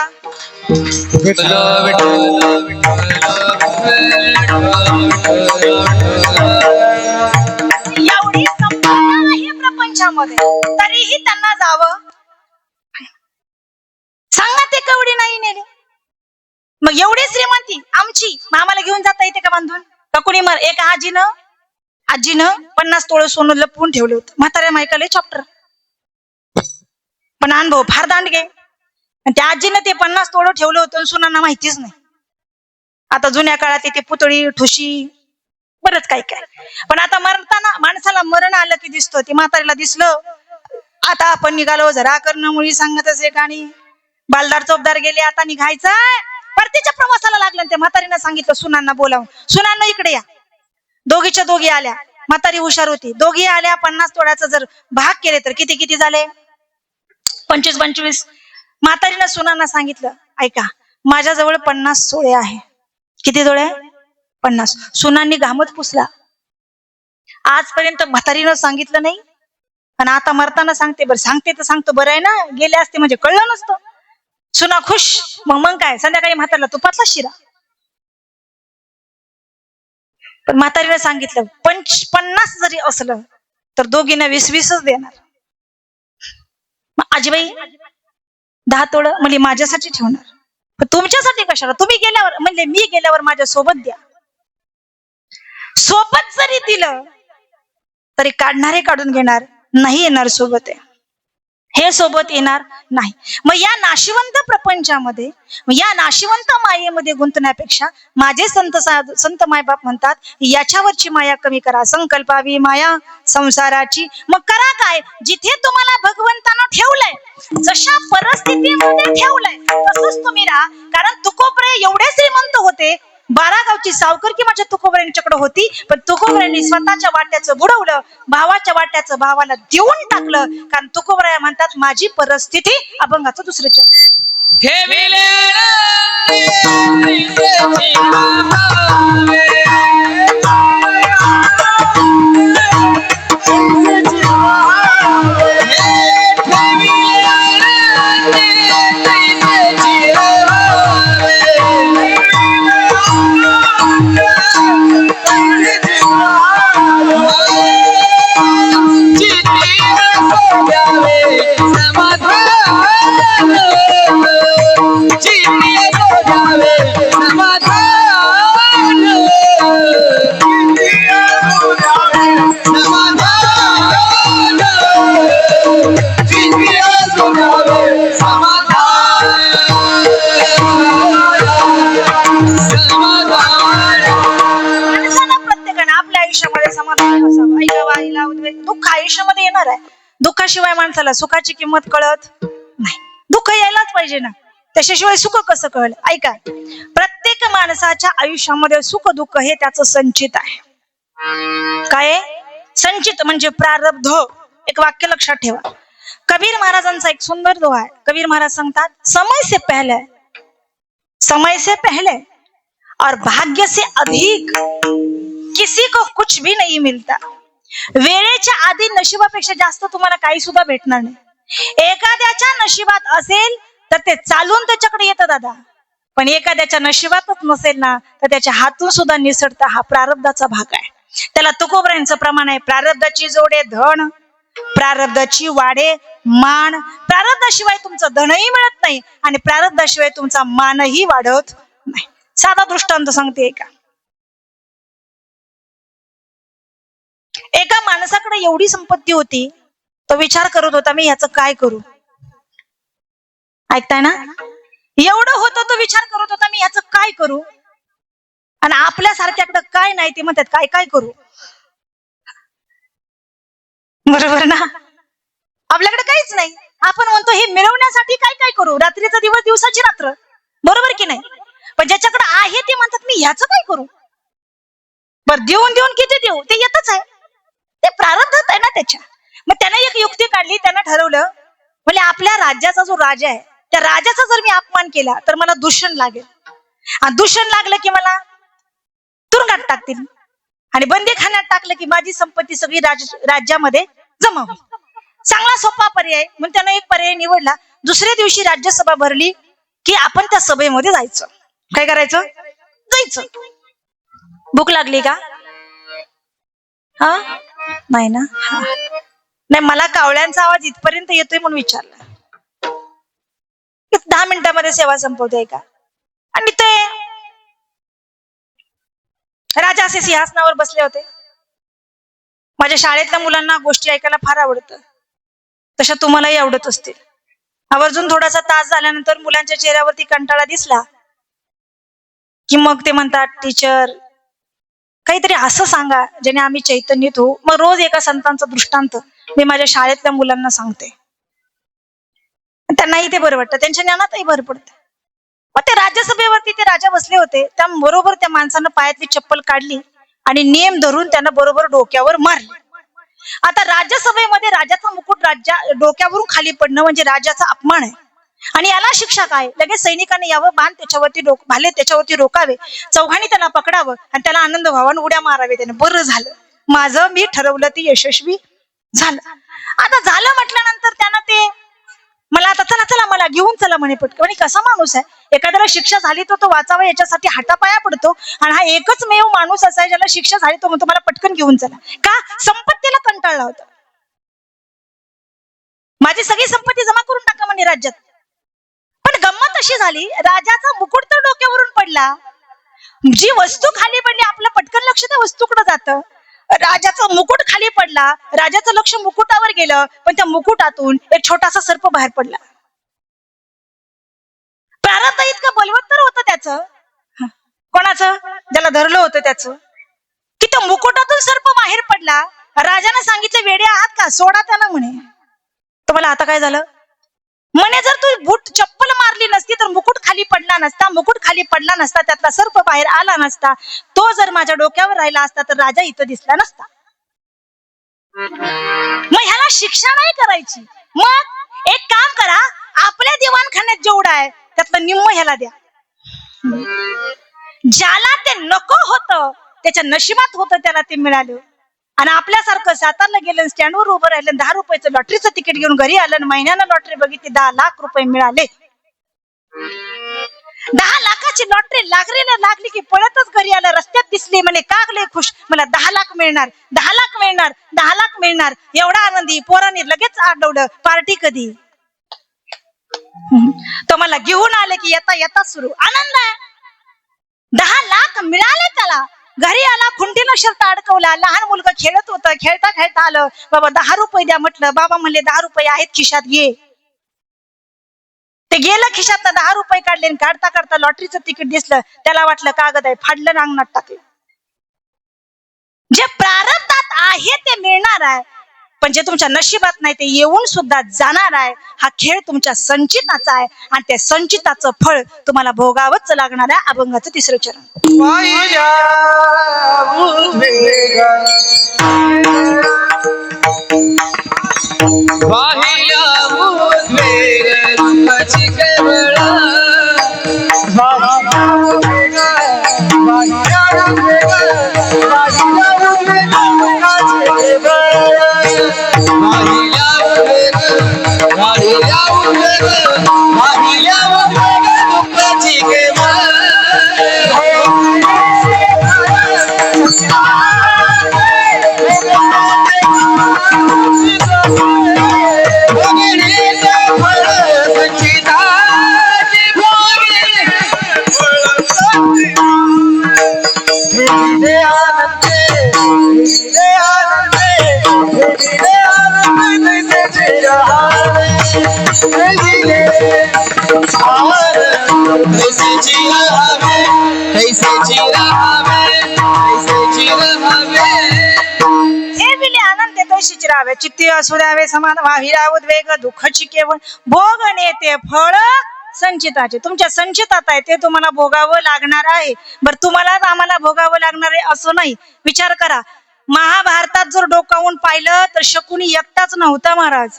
Speaker 1: एवढी संपदा आहे प्रपंचामध्ये, तरीही त्यांना जावं, सांगा ते कवडी नाही नेली. मग एवढी श्रीमंती आमची, आम्हाला घेऊन जाता येते का बांधून? का कुणी एका आजीनं 50 तोळे सोनं लपवून ठेवलं होतं. म्हाताऱ्या मायकाले चॉप्टर, पण अनुभव फार दांडगे. आणि त्या आजीनं ते 50 तोळं ठेवलं होतं, सुनांना माहितीच नाही. आता जुन्या काळात ते पुतळी ठुशी बरंच काय काय, पण आता मरताना माणसाला मरण आलं की दिसतं. ते म्हातारीला दिसलं. आता आपण निघालो जरा करणं मुळी सांगतच एक, आणि बालदार चौकदार गेले, आता निघायचंय. परतीच्या प्रवासाला लागलं. त्या म्हातारीनं सांगितलं सुनांना बोलावून, सुनांना इकडे या. दोघीच्या दोघी आल्या. म्हातारी हुशार होती. दोघी आल्या. 50 तोळ्याचं जर भाग केले तर किती किती झाले? 25-25. म्हातारीनं सुनांना सांगितलं, ऐका, माझ्याजवळ 50 तोळे आहे. किती तोळे? 50. सुनांनी घामच पुसला. आजपर्यंत म्हातारीनं सांगितलं नाही, आणि आता मरताना सांगते. बरं सांगते तर सांगतो, बरं आहे ना, गेले असते म्हणजे कळलं नसतं. सुना खुश. मग काय संध्याकाळी म्हातारीला तुपातला शिरा. पण म्हातारीला सांगितलं 50 जरी असलं तर दोघींना 20-20च देणार. आजीबाई 10 तोळं म्हणजे माझ्यासाठी ठेवणार, पण तुमच्यासाठी कशाला? तुम्ही गेल्यावर म्हणजे मी गेल्यावर माझ्या सोबत द्या. सोबत जरी दिलं तरी काढणारे काढून घेणार, नाही येणार सोबत आहे हे सोबत येणार नाही. मग या नाशिवंत प्रपंचामध्ये, या नाशिवंत मायेमध्ये गुंतण्यापेक्षा माझे संत मायबाप म्हणतात, याच्यावरची माया कमी करा. संकल्पावी माया संसाराची. मग करा काय? जिथे तुम्हाला भगवंतानं ठेवलंय, जशा परिस्थितीमध्ये ठेवलंय तसंच तुम्ही राहा. कारण तुकोबरे एवढे श्रीमंत होते, 12 गावची सावकारकी माझ्या तुकोबऱ्यांच्याकडे होती, पण तुकोबऱ्यांनी स्वतःच्या वाट्याचं बुडवलं, भावाच्या वाट्याचं भावाला देऊन टाकलं. कारण तुकोबराया म्हणतात, माझी परिस्थिती अभंगाचं दुसरं चरण.
Speaker 3: ठेविले
Speaker 1: दुःख आयुष्यामध्ये येणार आहे. दुःखाशिवाय माणसाला सुखाची किंमत कळत नाही. दुःख यायलाच पाहिजे ना, त्याच्याशिवाय सुख कसं कळलं? ऐका, प्रत्येक माणसाच्या आयुष्यामध्ये सुख दुःख हे त्याचं संचित आहे. काय संचित? म्हणजे प्रारब्ध. एक वाक्य लक्षात ठेवा. कबीर महाराजांचा एक सुंदर दोहा आहे. कबीर महाराज सांगतात, समय से पहले और भाग्य से अधिक किसी को कुछ भी नहीं मिलता. वेळेच्या आधी नशिबापेक्षा जास्त तुम्हाला काही सुद्धा भेटणार नाही. एखाद्याच्या नशिबात असेल तर ते चालून त्याच्याकडे येतं दादा, पण एखाद्याच्या नशिबातच नसेल ना तर त्याच्या हातून सुद्धा निसटता. हा प्रारब्धाचा भाग आहे. त्याला तुकोबऱ्यांचं प्रमाण आहे, प्रारब्धाची जोडे धन, प्रारब्धाची वाढे मान. प्रारब्धाशिवाय तुमचं धनही मिळत नाही आणि प्रारब्धाशिवाय तुमचा मानही वाढत नाही. साधा दृष्टांत सांगते. एका माणसाकडे एवढी संपत्ती होती, तो विचार करत होता, मी याचं काय करू? ऐकताय ना? एवढं होतं, तो विचार करत होता, मी याचं काय करू? आणि आपल्यासारख्याकडे काय नाही, ते म्हणतात काय काय करू. बरोबर ना? आपल्याकडे काहीच नाही, आपण म्हणतो हे मिळवण्यासाठी काय काय करू. रात्रीचा दिवस, दिवसाची रात्र. बरोबर की नाही? पण ज्याच्याकडे आहे ते म्हणतात, मी ह्याचं काय करू? बर देऊन देऊन किती देऊ? ते येतच आहे, ते प्रारब्धात आहे ना त्याच्या. मग त्याने एक युक्ती काढली. त्यानं ठरवलं, म्हणजे आपल्या राज्याचा जो राजा आहे, त्या राजाचा जर मी अपमान केला तर मला दूषण लागेल, आणि दूषण लागलं की मला तुरुंगात टाकतील, आणि बंदीखान्यात टाकलं की माझी संपत्ती सगळी राज्यामध्ये जमा होईल. चांगला सोपा पर्याय. म्हणून त्यानं एक पर्याय निवडला. दुसऱ्या दिवशी राज्यसभा भरली की आपण त्या सभेमध्ये जायचं. काय करायचं? जायचं. भूक लागली का? हा नाही ना? नाही, मला कावळ्यांचा आवाज इथपर्यंत येतोय म्हणून विचारला. 10 मिनिटांमध्ये सेवा संपवते का? आणि ते राजा असे सिंहासनावर बसले होते. माझ्या शाळेतल्या मुलांना गोष्टी ऐकायला फार आवडतं, तशा तुम्हालाही आवडत असतील. आवर्जून थोडासा तास झाल्यानंतर मुलांच्या चेहऱ्यावरती कंटाळा दिसला की मग ते म्हणतात, टीचर काहीतरी असं सांगा ज्याने आम्ही चैतन्यित होऊ. मग रोज एका संतांचा दृष्टांत मी माझ्या शाळेतल्या मुलांना सांगते. त्यांनाही ते बरं वाटतं, त्यांच्या ज्ञानातही भर पडते. मग ते राज्यसभेवरती ते राजा बसले होते, त्या बरोबर त्या माणसानं पायातली चप्पल काढली आणि नियम धरून त्यांना बरोबर डोक्यावर मारले. आता राज्यसभेमध्ये राजाचा मुकुट डोक्यावरून खाली पडणं म्हणजे राजाचा अपमान आहे. आणि याला शिक्षा काय? लगेच सैनिकांनी यावं, बाण त्याच्यावरती भाले त्याच्यावरती रोकावे, चौघांनी त्याला पकडावं आणि त्याला आनंद व्हावा आणि उड्या मारावे. त्याने बरं झालं, माझं मी ठरवलं ती यशस्वी झालं. आता झालं म्हटल्यानंतर त्यानं ते मला आता चला चला मला घेऊन चला म्हणे पटकन. आणि कसा माणूस आहे, एखाद्याला शिक्षा झाली तर तो वाचावा याच्यासाठी हातापाया पडतो, आणि हा एकच मेव माणूस असा आहे ज्याला शिक्षा झाली तो म्हणतो मला पटकन घेऊन चला. का? संपत्तीला कंटाळला होता. माझी सगळी संपत्ती जमा करून टाका म्हणे राज्यात. पण गंमत अशी झाली, राजाचा मुकुट तर डोक्यावरून पडला, जी वस्तू खाली पडली आपलं पटकन लक्ष त्या वस्तूकडे जातं. राजाचा मुकुट खाली पडला, राजाचं लक्ष मुकुटावर गेलं, पण त्या मुकुटातून एक छोटासा सर्प बाहेर पडला. प्रारब्ध इतकं बलवत्तर होतं त्याचं, कोणाचं? ज्याला धरलं होतं त्याचं, की त्या मुकुटातून सर्प बाहेर पडला. राजाने सांगितलं, वेडे आहात का, सोडा त्याला म्हणे. तुम्हाला आता काय झालं म्हणे, जर तू बूट चप्पल मारली नसती तर मुकुट खाली पडला नसता, मुकुट खाली पडला नसता, त्यातला सर्प बाहेर आला नसता, तो जर माझ्या डोक्यावर राहिला असता तर राजा इथं दिसला नसता. मग ह्याला शिक्षा नाही करायची. मग एक काम करा, आपल्या दिवाणखान्यात जेवढं आहे त्यातलं निम्म ह्याला द्या. ज्याला ते नको होतं, त्याच्या नशिबात होतं, त्याला ते मिळालं. आणि आपल्यासारखं सातारला गेलं, स्टँडवर उभं राहिलं, 10 रुपयाचं लॉटरीचं तिकीट घेऊन घरी आलं, महिन्यानं लॉटरी बघितली, 10 लाख रुपये मिळाले. 10 लाखाची लॉटरी लागली की पळतच घरी आलं, रस्त्यात दिसली, म्हणे कागले खुश, मला 10 लाख मिळणार, 10 लाख मिळणार, 10 लाख मिळणार. एवढा आनंदी पोरांनी लगेच आडवलं, पार्टी कधी? तो मला घेऊन आले की येता येता सुरू आनंद आहे. 10 लाख मिळाले त्याला. घरी आला, खुंटीला शर्ट अडकवला, लहान मुलगा खेळत होतं, खेळता खेळता आलं, बाबा 10 रुपये द्या म्हटलं. बाबा म्हणले 10 रुपये आहेत खिशात, घे. ते गेलं खिशात, 10 रुपये काढले, काढता काढता लॉटरीचं तिकीट दिसलं, त्याला वाटलं कागद आहे, फाडलं, अंगणात टाकलं. जे प्रारब्धात आहे ते मिळणार आहे, पण जे तुमच्या नशिबात नाही ते येऊन सुद्धा जाणार आहे. हा खेळ तुमच्या संचिताचा आहे, आणि त्या संचिताचं फळ तुम्हाला भोगावंच लागणार आहे. अभंगाचं 3रं चरण. चित्ती असू द्यावे समान वाहिरा उद्वेग दुःखची केवळ भोग नेते फळ संचिताचे. तुमच्या संचितात आहे ते तुम्हाला भोगावं लागणार आहे. बरं, तुम्हाला आम्हाला भोगावं लागणार आहे असं नाही. विचार करा, महाभारतात जर डोकावून पाहिलं तर शकुनी एकटाच नव्हता महाराज,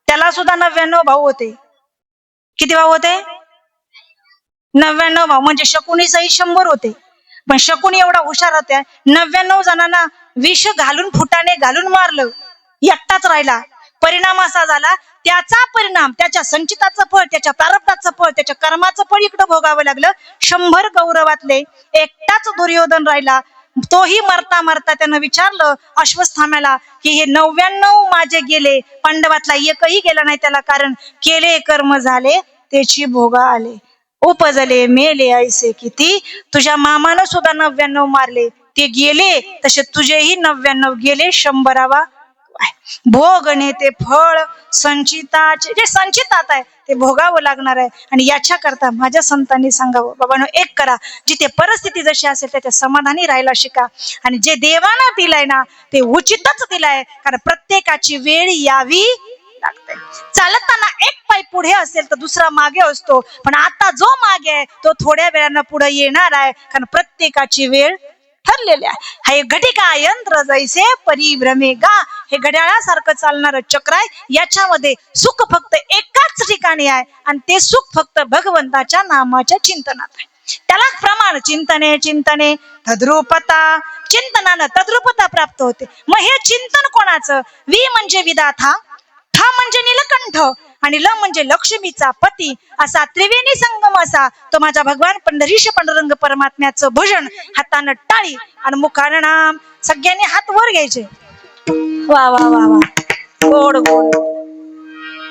Speaker 1: त्याला सुद्धा 99 भाऊ होते. किती भाऊ होते? 99 भाऊ. म्हणजे शकुनी सहित 100 होते. पण शकुनी एवढा हुशार होत्या, 99 जणांना विष घालून, फुटाने घालून मारलं, एकटाच राहिला. परिणाम असा झाला, त्याचा परिणाम, त्याच्या संचिताचं फळ, त्याच्या प्रारब्धाचं फळ, त्याच्या कर्माचं फळ इकडं भोगावं लागलं. 100 कौरवातले एकटाच दुर्योधन राहिला. तोही मरता मरता त्यानं विचारलं अश्वत्थाम्याला की हे 99 माझे गेले, पांडवातला एकही गेला नाही. त्याला कारण केले कर्म झाले त्याची भोगा आले, उपजले मेले ऐसे किती, तुझ्या मामानं सुद्धा 99 मारले, ते गेले तसे तुझेही 99 गेले, 100वा भोग नेते फळ संचिताचे. जे संचितात आहे ते भोगावं लागणार आहे. आणि याच्या करता माझ्या संतांनी सांगावं, बाबांनो एक करा, जिथे परिस्थिती जशी असेल त्याच्या समाधानी राहायला शिका. आणि जे देवानं दिलंय ना ते उचितच दिलंय, कारण प्रत्येकाची वेळ यावी लागते. चालताना एक पाय पुढे असेल तर दुसरा मागे असतो, पण आता जो मागे आहे तो थोड्या वेळानं पुढे येणार आहे, कारण प्रत्येकाची वेळ ठरलेले आहे. हे घटिका यंत्र जैसे परिभ्रमे गा, हे घड्याळासारखं चालणारं चक्र आहे. याच्यामध्ये सुख फक्त एकाच ठिकाणी आहे, आणि ते सुख फक्त भगवंताच्या नामाच्या चिंतनात आहे. त्याला प्रमाण चिंतने चिंतने तद्रूपता, चिंतनानं तद्रूपता प्राप्त होते. मग हे चिंतन कोणाचं? वि म्हणजे विधाता, ठ म्हणजे नीलकंठ, आणि ल म्हणजे लक्ष्मीचा पती, असा त्रिवेणी संगम असा तो माझा भगवान पंढरीश पांडुरंग परमात्म्याचं भजन. हातानं टाळी आणि मुखानं नाम. सगळ्यांनी हात वर घ्यायचे. वा वा वा वा, गोड गोड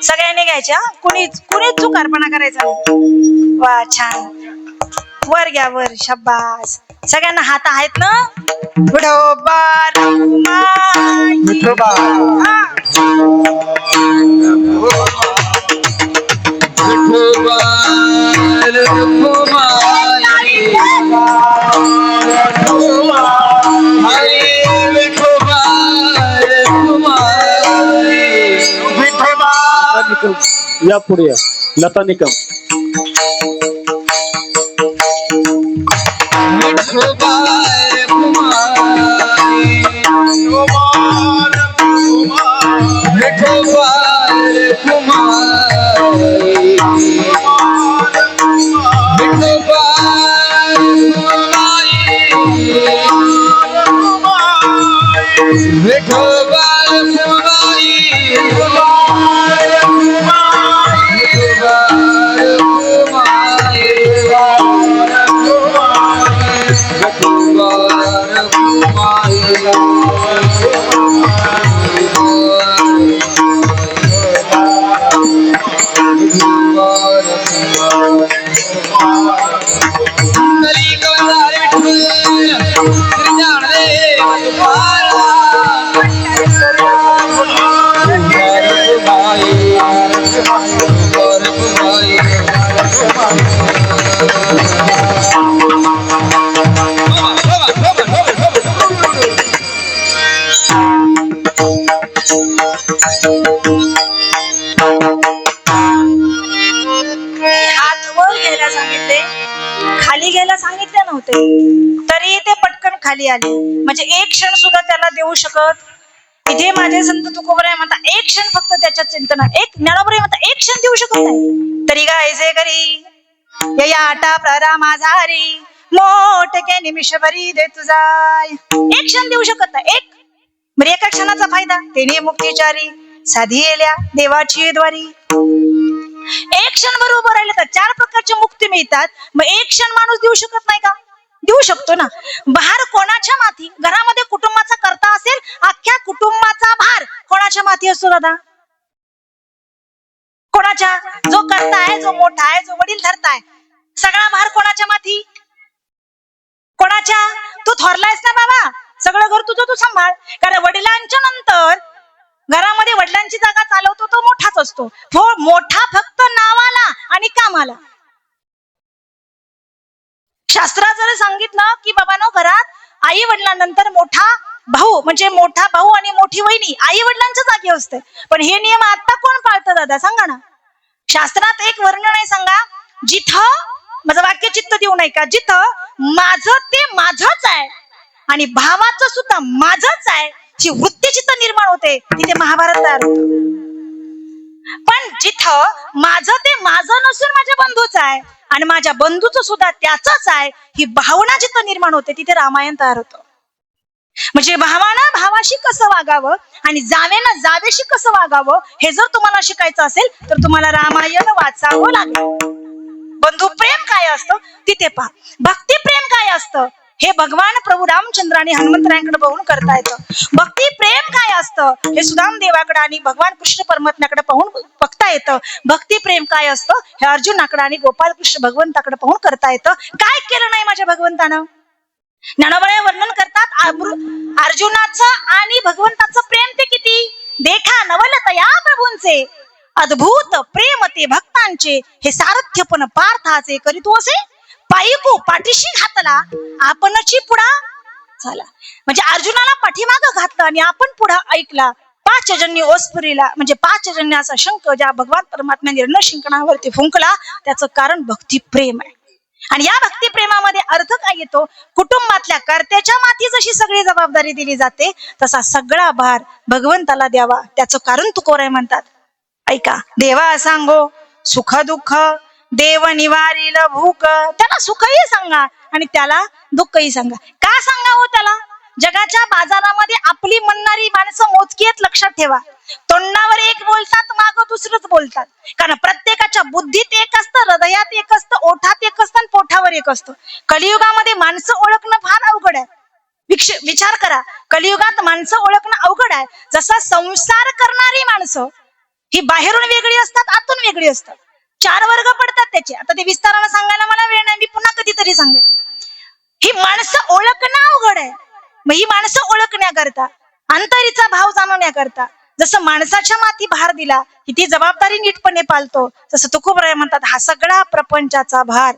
Speaker 1: सगळ्यांनी घ्यायच्या. कुणी चुकारपणा करायचा नाही. वा छान, वर घ्या वर, शाबास. सगळ्यांना हात आहेत ना? विठोबा रखुमाई.
Speaker 2: विठोबा या पुढे या. लता निकम. खाली घ्यायला सांगितले नव्हते तरी ते पटकन खाली आले. म्हणजे एक क्षण सुद्धा त्याला देऊ शकत. इथे माझे संत तुकोबराय म्हणता एक क्षण फक्त त्याच्या चिंतनात, एक ज्ञानोबराय म्हणता एक क्षण देऊ शकत नाही. तरी गायचे करी या आटा प्ररा माझारी मोठके निमिष भरी दे तुझा. एक क्षण देऊ शकत नाही. एक म्हणजे एका क्षणाचा फायदा. तेने मुक्तीचारी साधी येल्या देवाची द्वारी. एक क्षण बरोबर राहिले तर 4 प्रकारच्या मुक्ती मिळतात. मग एक क्षण माणूस देऊ शकत नाही का? देऊ शकतो ना. भार कोणाच्या माथी? घरामध्ये कुटुंबाचा करता असेल, अख्ख्या कुटुंबाचा भार कोणाच्या माथी असतो दादा? कोणाच्या? जो करता आहे, जो मोठा आहे, जो वडील धरताय, सगळा भार कोणाच्या माथी? कोणाच्या? तू थोरलायस ना बाबा, सगळं घर तुझं तू सांभाळ. कारण वडिलांच्या नंतर घरामध्ये वडिलांची जागा चालवतो तो मोठाच असतो. मोठा फक्त नावाला आणि कामाला. शास्त्रात जर सांगितलं की बाबांनो घरात आई वडिलांनंतर मोठा भाऊ, म्हणजे मोठा भाऊ आणि मोठी वहिनी आई वडिलांच्या जागी असते. पण हे नियम आता कोण पाळतं दादा सांगा ना? शास्त्रात एक वर्णन आहे, सांगा. जिथं, माझं वाक्य चित्त देऊ नये का, जिथं माझं ते माझंच आहे आणि भावाचं सुद्धा माझंच आहे जी वृत्ती चित्त निर्माण होते तिथे महाभारत तयार होतं. पण जिथं माझं ते माझं नसून माझ्या बंधूच आहे आणि माझ्या बंधूचं सुद्धा त्याचंच आहे ही भावना जिथं निर्माण होते तिथे रामायण तयार होतं. म्हणजे भावानं भावाशी कसं वागावं आणि जावेनं जावेशी कसं वागावं हे जर तुम्हाला शिकायचं असेल तर तुम्हाला रामायण वाचावं लागेल. बंधू प्रेम काय असतं तिथे पहा. भक्ती प्रेम काय असतं हे भगवान प्रभू रामचंद्र आणि हनुमंतरायांकडे बघून करता येतं. भक्ती प्रेम काय असतं हे सुदाम देवाकडे आणि भगवान कृष्ण परमात्म्याकडे पाहून बघता येतं. भक्ती प्रेम काय असतं हे अर्जुनाकडे आणि गोपाल कृष्ण भगवंताकडे पाहून करता येतं. काय केलं नाही माझ्या भगवंतानं? ज्ञानोबा वर्णन करतात अर्जुनाचं आणि भगवंताचं प्रेम ते किती. देखा नवलत या प्रभूंचे, अद्भुत प्रेम ते भक्तांचे, हे सारथ्य पण पार्थाचे करीतो असे, पायिको पाठीशी घातला आपणची पुढा झाला. म्हणजे अर्जुनाला पाठीमाग घातलं आणि आपण पुढा ऐकला. पाचजन्य ओस्पुरीला, म्हणजे पाचजन्याचा शंख ज्या भगवान परमात्म्याने रणशिंकणावरती फुंकला, त्याचं कारण भक्ती प्रेम आहे. आणि या भक्ती प्रेमामध्ये अर्थ काय येतो, कुटुंबातल्या कर्त्याच्या माथी जशी सगळी जबाबदारी दिली जाते, तसा सगळा भार भगवंताला द्यावा. त्याचं कारण तुकोराय म्हणतात, ऐका, देवा सांगो सुख दुःख, देव निवारील भूक. त्याला सुखही सांगा आणि त्याला दुःखही सांगा. का सांगावं त्याला? जगाच्या बाजारामध्ये आपली म्हणणारी माणसं मोजकी आहेत, लक्षात ठेवा. तोंडावर एक बोलतात, माग दुसरंच बोलतात. कारण प्रत्येकाच्या बुद्धीत एक असतं, हृदयात एक असतं, ओठात एक असतं आणि पोठावर एक असतं. कलियुगामध्ये माणसं ओळखणं फार अवघड आहे. विचार करा, कलियुगात माणसं ओळखणं अवघड आहे. जसा संसार करणारी माणसं ही बाहेरून वेगळी असतात, आतून वेगळी असतात. 4 वर्ग पडतात त्याचे. आता ते विस्तारानं सांगायला मला वेळ नाही, मी पुन्हा कधीतरी सांगेन. ही माणसं ओळखणं अवघड आहे. मग ही माणसं ओळखण्याकरता, अंतरीचा भाव जाणवण्याकरता, जसं माणसाच्या माथी भार दिला की ती जबाबदारी नीटपणे पालतो, तसं तुकोबराय म्हणतात, हा सगळा प्रपंचाचा भार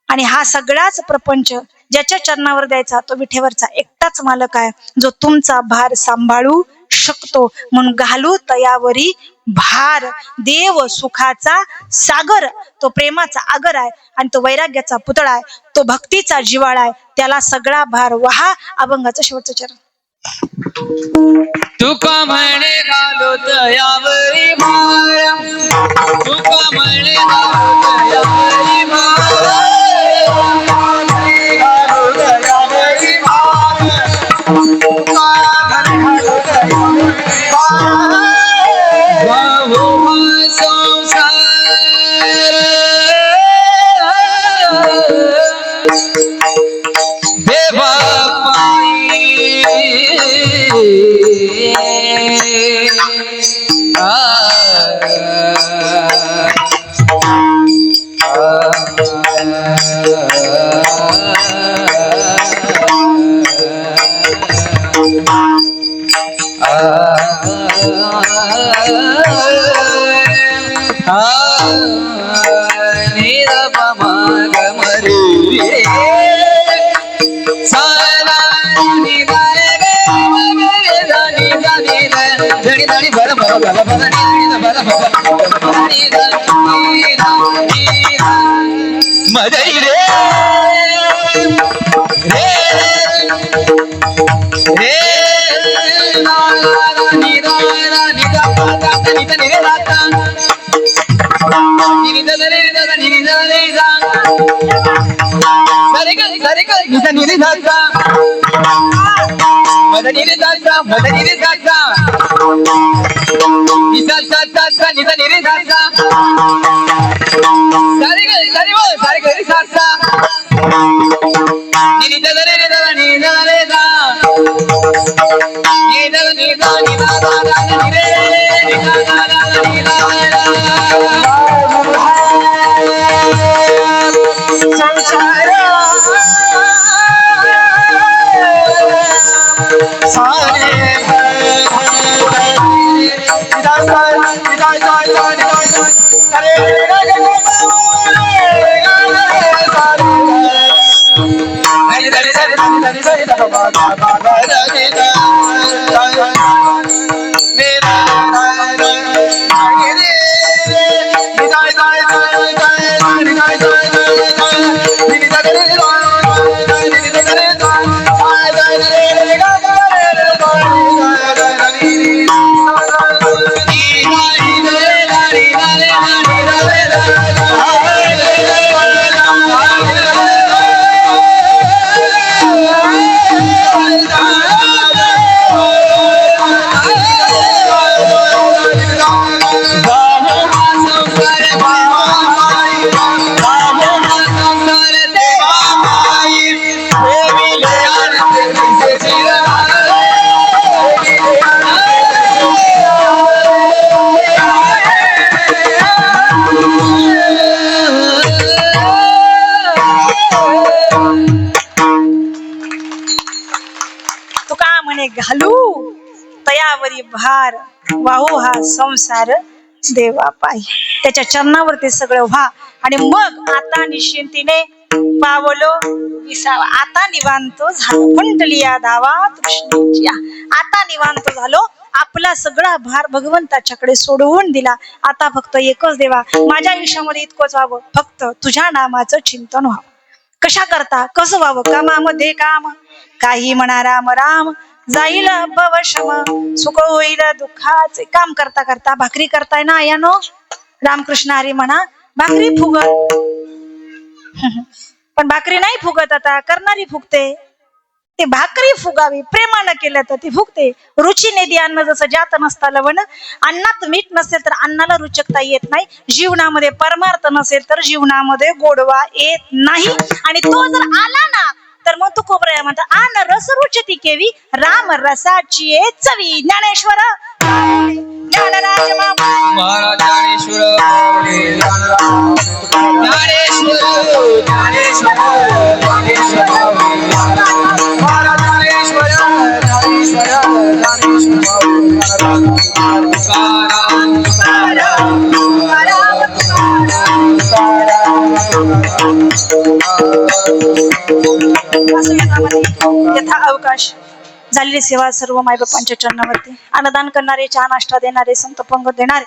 Speaker 2: आणि हा सगळाच प्रपंच ज्याच्या चरणावर द्यायचा तो विठेवरचा एकटाच मालक आहे, जो तुमचा भार सांभाळू शकतो. म्हणून घालू तयावरी भार. देव सुखाचा सागर, तो प्रेमाचा आगर आहे आणि तो वैराग्याचा पुतळा आहे, तो भक्तीचा जिव्हाळा आहे. त्याला सगळा भार वहा. अभंगाचं शेवटचं चरण.
Speaker 3: तुका म्हणे घालो तयावरी भार, तुका म्हणे घालो तयावरी भार, घालो तयावरी भार, तुका म्हणे घालो तयावरी भार, भावो संसार देवा मदई रे रे रे
Speaker 2: बोलू तयावरी भार वाहू हा संसार देवा पायी. त्याच्या चरणावरती सगळं व्हा आणि मग आता निश्चिंतीने पावलो विसावा. आता निवांत झालो कुंडलिया धावा तृष्णेची. आता निवांत झालो, आपला सगळा भार भगवंताच्याकडे सोडवून दिला. आता फक्त एकच देवा, माझ्या आयुष्यामध्ये इतकंच व्हावं, फक्त तुझ्या नामाचं चिंतन व्हावं. कशा करता कसं व्हावं? कामामध्ये काम, काही म्हणा राम राम, जाईल भवशम, सुख होईल दुःखाचे. काम करता करता भाकरी करताय ना यानो, रामकृष्ण हरी म्हणा, भाकरी फुगत पण भाकरी नाही फुगत, आता करणारी फुगते. ते भाकरी फुगावी प्रेमानं केलं तर ती फुगते. रुचीने दे अन्न जसं जात नसता लवण. अन्नात मीठ नसेल तर अन्नाला रुचकता येत नाही. जीवनामध्ये परमार्थ नसेल तर जीवनामध्ये गोडवा येत नाही. आणि तो जर आला ना तर मग तू खोबऱ्या म्हणतात आन रस रुचती केवी, राम रसाची चवी. ज्ञानेश्वर ज्ञानराज मामा
Speaker 3: महाराज ज्ञानेश्वर
Speaker 2: यथा अवकाश झालेली सेवा सर्व मायबापांच्या चरणावरती. अन्नदान करणारे, चहा नाश्ता देणारे, संत पंगत देणारे,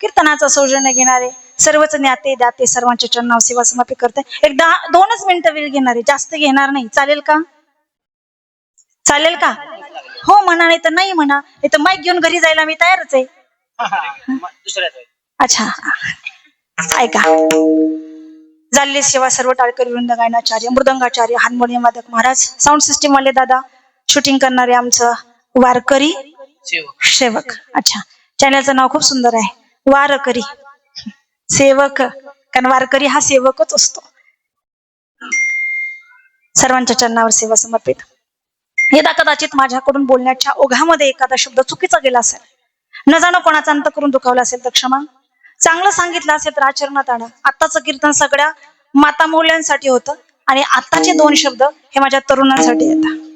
Speaker 2: कीर्तनाचं सौजन्य घेणारे, सर्वच ज्ञाते दाते सर्वांच्या चरणावर सेवा समर्पित करते. एकदा 2च मिनिटं वेळ घेणारे, जास्त घेणार नाही. चालेल का? चालेल का? हो म्हणा, नाही तर नाही म्हणा. नाही तर माईक घेऊन घरी जायला मी तयारच आहे. अच्छा ऐका. झालेली सेवा सर्व टाळकरी वृंद, गायनाचार्य, मृदंगाचार्य, हार्मोनियम वादक महाराज, साऊंड सिस्टीम वाले दादा, शूटिंग करणारे आमचं वारकरी सेवक. अच्छा, चॅनलचं नाव खूप सुंदर आहे, वारकरी सेवक, कारण वारकरी हा सेवकच असतो. सर्वांच्या चरणावर सेवा समर्पित. यदा कदाचित माझ्याकडून बोलण्याच्या ओघामध्ये एखादा शब्द चुकीचा गेला असेल, न जाणं कोणाचा अंत करून दुखावला असेल तर क्षमा. चांगलं सांगितलं असेल तर आचरणात आणा. आत्ताचं कीर्तन सगळ्या माता मौल्यांसाठी होतं आणि आत्ताचे 2 शब्द हे माझ्या तरुणांसाठी येतात.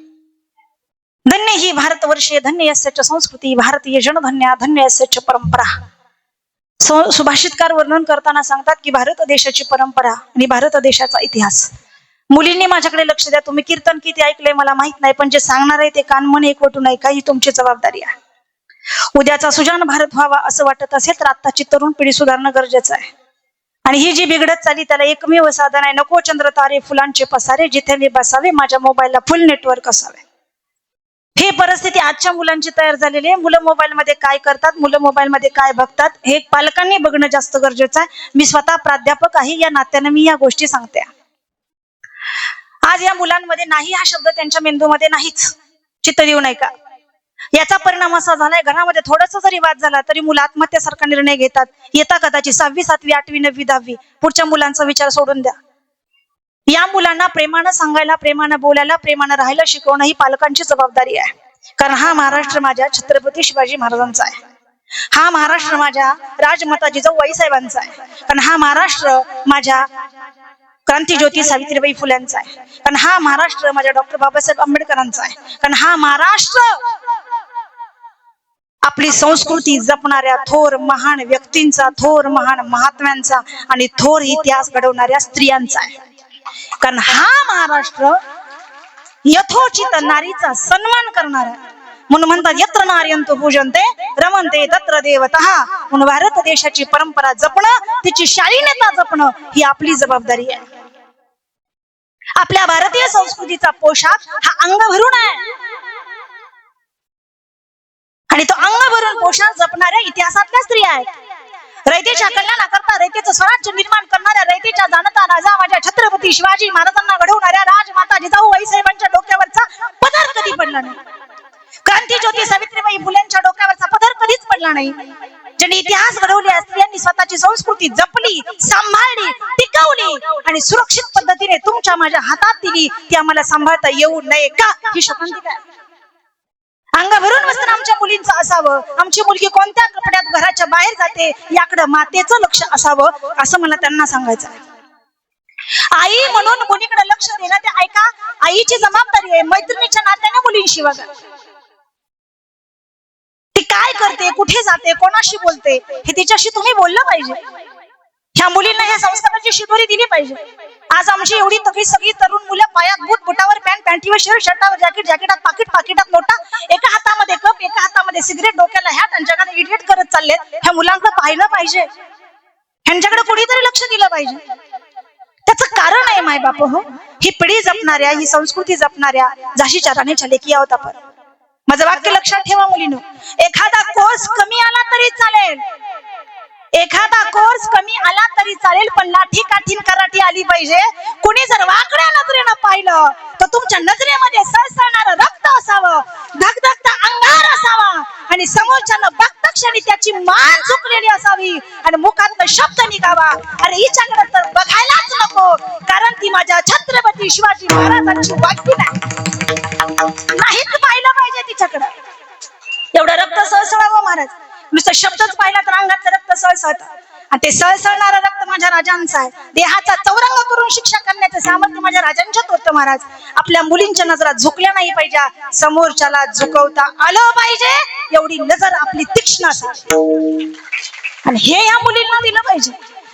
Speaker 2: धन्य ही भारतवर्षे, धन्य यस्यच संस्कृती, भारतीय जनधन्या, धन्य यस्यच परंपरा. सुभाषितकार वर्णन करताना सांगतात की भारत देशाची परंपरा आणि भारत देशाचा इतिहास. मुलींनी माझ्याकडे लक्ष द्या. तुम्ही कीर्तन किती ऐकलंय मला माहित नाही, पण जे सांगणार आहे ते कान मन एकवटू नाही, काही तुमची जबाबदारी आहे. उद्याचा सुजान भारत व्हावा असं वाटत असेल तर आत्ताची तरुण पिढी सुधारणं गरजेचं आहे. आणि ही जी बिघडत चालली त्याला एकमेव साधन आहे, नको चंद्र तारे फुलांचे पसारे, जिथे मी बसावे माझ्या मोबाईलला फुल नेटवर्क असावे. ही परिस्थिती आजच्या मुलांची तयार झालेली आहे. मुलं मोबाईल मध्ये काय करतात, मुलं मोबाईल मध्ये काय बघतात हे पालकांनी बघणं जास्त गरजेचं आहे. मी स्वतः प्राध्यापक आहे, या नात्याने मी या गोष्टी सांगते. आज या मुलांमध्ये नाही हा शब्द त्यांच्या मेंदूमध्ये नाहीच. चित्त देऊ नये का? याचा परिणाम असा झालाय, घरामध्ये थोडासा जरी वाद झाला तरी मुलं आत्महत्यासारखा निर्णय घेतात. येता कदाचित 6वी 7वी 8वी 9वी 10वी, पुढच्या मुलांचा विचार सोडून द्या. या मुलांना प्रेमानं सांगायला, प्रेमानं बोलायला, प्रेमानं राहायला शिकवणं ही पालकांची जबाबदारी आहे. कारण हा महाराष्ट्र माझ्या छत्रपती शिवाजी महाराजांचा आहे. हा महाराष्ट्र माझ्या राजमाता जिजाऊ साहेबांचा आहे. कारण हा महाराष्ट्र माझ्या क्रांतीज्योती सावित्रीबाई फुल्यांचा आहे. कारण हा महाराष्ट्र माझ्या डॉक्टर बाबासाहेब आंबेडकरांचा आहे. कारण हा महाराष्ट्र आपली संस्कृती जपणाऱ्या थोर महान व्यक्तींचा, थोर महान महात्म्यांचा आणि थोर इतिहास घडवणाऱ्या स्त्रियांचा आहे. कारण हा महाराष्ट्र यथोचित नारीचा सन्मान करणारा आहे. म्हणून म्हणतात यत्र नार्यंतो पूजन्ते रमन्ते तत्र देवतः. म्हणून भारत देशाची परंपरा जपणं, तिची शालीनता जपणं ही आपली जबाबदारी आहे. आपल्या भारतीय संस्कृतीचा पोशाख हा अंग भरून आहे आणि तो अंग भरून पोशाख जपणाऱ्या इतिहासातल्या स्त्रिया आहेत. रयतेच्या कल्याणाकरता, रयतेचं स्वराज्य निर्माण करणाऱ्या, रयतेच्या जाणता राजा माझ्या छत्रपती शिवाजी महाराजांना घडवणाऱ्या राजमाता जिजाऊ साहेबांच्या डोक्यावरचा पदर कधी पडला नाही. क्रांतीज्योती सावित्रीबाई फुलेंच्या डोक्यावरचा पदर कधीच पडला नाही. ज्यांनी इतिहास घडवले, स्त्रियांनी स्वतःची संस्कृती जपली, सांभाळली, टिकवली आणि सुरक्षित पद्धतीने तुमच्या माझ्या हातात दिली, ती आम्हाला सांभाळता येऊ नये का ही शपथ दिली. अंग भरून वस्त्र आमच्या मुलींचं असावं. आमची मुलगी कोणत्या कपड्यात घराच्या बाहेर जाते याकडे मातेचं लक्ष असावं असं मला त्यांना सांगायचं आहे. आई म्हणून मुलीकडे लक्ष देणं ते ऐका, आईची जबाबदारी आहे. मैत्रिणीच्या नात्याने मुलींशी वागा. करते, कुठे जाते, कोणाशी बोलते, हे तिच्याशी तुम्ही बोललं पाहिजे. ह्या मुलींना ह्या संस्काराची शिदोरी दिली पाहिजे. आज आमची एवढी सगळी तरुण मुलं पायात बूट, बुटावर पॅन्ट, पॅन्टीवर शर्ट, शर्टावर जॅकेट, जॅकेटात पाकिट, पाकिटात नोटा, एका हातामध्ये कप, एका हातामध्ये सिगरेट, डोक्याला हॅट आणि जगाला इडियट करत चाललेत. ह्या मुलांकडे पाहिलं पाहिजे, ह्यांच्याकडे कोणीतरी लक्ष दिलं पाहिजे. त्याचं कारण आहे माय बाप हो, ही पिढी जपणाऱ्या, ही संस्कृती जपणाऱ्या झाशीच्या राणीच्या लेकी आहोत आपण. माझं वाक्य लक्षात ठेवा मुलीनो, एखादा कोर्स कमी आला तरी चालेल, एखादा कोर्स कमी आला तरी चालेल, पण लाठी काठीन कराठी आली पाहिजे. कोणी जर वाकड्या नजरेनं पाहिलं तर तुमच्या नजरेमध्ये सळसळणारं रक्त असावं, धगधगता अंगार असावा आणि समोरच्यानं बघता क्षणी त्याची मान झुकलेली असावी आणि मुखातनं शब्द निघावा, अरे हिच्याकडे तर बघायलाच नको, कारण ती माझ्या छत्रपती शिवाजी महाराजांची वाटली नाहीच पाहिलं पाहिजे तिच्याकडे. एवढं रक्त सळसळावं महाराज, नुसतं शब्दच पाहिला तर अंगातलं रक्त सळसळतं. आणि ते सळसळणारं रक्त माझ्या राजांचं आहे. देहाचा चौरंग करून शिक्षा करण्याचं सामर्थ्य माझ्या राजांच्यात होतं महाराज. आपल्या मुलींच्या नजरा झुकल्या नाही पाहिजे, समोरच्याला झुकवता आलं पाहिजे, एवढी नजर आपली तीक्ष्ण असावी आणि हे या मुलींना दिलं पाहिजे.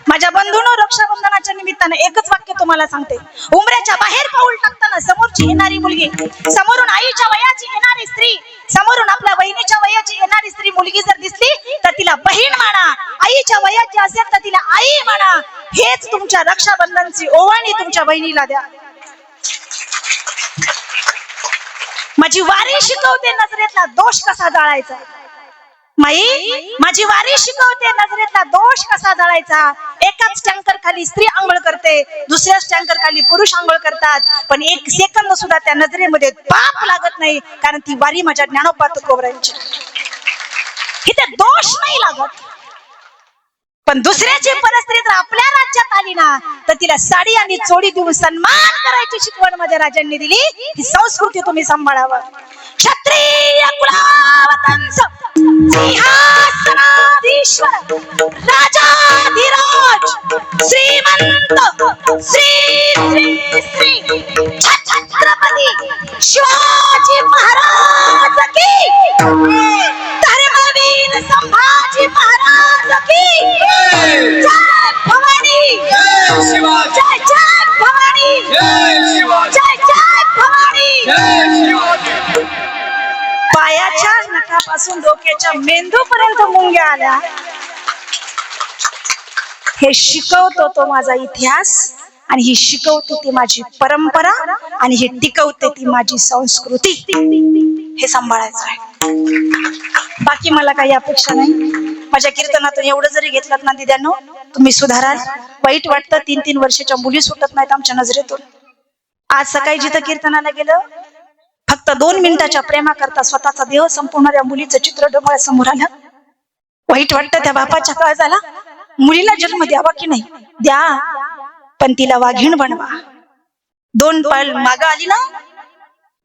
Speaker 2: माझ्या बंधूंनो, रक्षाबंधनाच्या निमित्तानं एकच वाक्य तुम्हाला सांगते. उमऱ्याच्या बाहेर पाऊल टाकताना समोरची येणारी मुलगी, समोरून आईच्या वयाची येणारी स्त्री, समोरून आपल्या बहिणीच्या वयाची येणारी स्त्री मुलगी जर दिसली तर तिला बहीण म्हणा, आईच्या वयाची असेल तर तिला आई म्हणा. हेच तुमच्या रक्षाबंधनची ओवाळणी तुमच्या बहिणीला द्या. माझी वारी शिकवते नजरेतला दोष कसा जाळायचा. माई, माझी वारी शिकवते नजरेतला दोष कसा जाळायचा. एकाच टँकर खाली स्त्री आंघोळ करते, दुसऱ्याच टँकर खाली पुरुष आंघोळ करतात, पण एक सेकंद सुद्धा त्या नजरेमध्ये पाप लागत नाही, कारण ती वारी माझ्या ज्ञानोबा तुकोबरायांची. इथे दोष नाही लागत. पण दुसऱ्याची परिस्थिती जर आपल्या राज्यात आली ना तर तिला साडी आणि चोडी देऊन सन्मान करायची शिकवण माझ्या राजांनी दिली. ही संस्कृती तुम्ही सांभाळावं. क्षत्रिय कुलावतंस सिंहासनाधीश्वर राजाधिराज श्रीमंत श्री श्री श्री छत्रपती शिवाजी महाराज की, धर्मवीर संभाजी महाराज की जय भवानी, जय जय भवानी, जय जय भवानी. पायाच्या नखापासून डोक्याच्या मेंदूपर्यंत मुंग्या आल्या. हे शिकवतो तो माझा इतिहास आणि ही शिकवते ती माझी परंपरा आणि हे टिकवते ती माझी संस्कृती. हे सांभाळायचं आहे. बाकी मला काही अपेक्षा नाही. माझ्या कीर्तनातून एवढं जरी घेतलं ना दिद्यांनो, तुम्ही सुधाराल. वाईट वाटतं 3-3 वर्षाच्या मुली सुटत नाहीत आमच्या नजरेतून. आज सकाळी जिथं कीर्तनाला गेलं, फक्त 2 मिनिटाच्या प्रेमाकरता स्वतःचा देह संपवणाऱ्या मुलीचं चित्र डोळ्यासमोर आलं. वाईट वाटतं त्या बापाच्या काळजाला. मुलीला जन्म द्यावा की नाही द्या, पण तिला वाघीण बनवा. 2 पाऊल मागं आली ना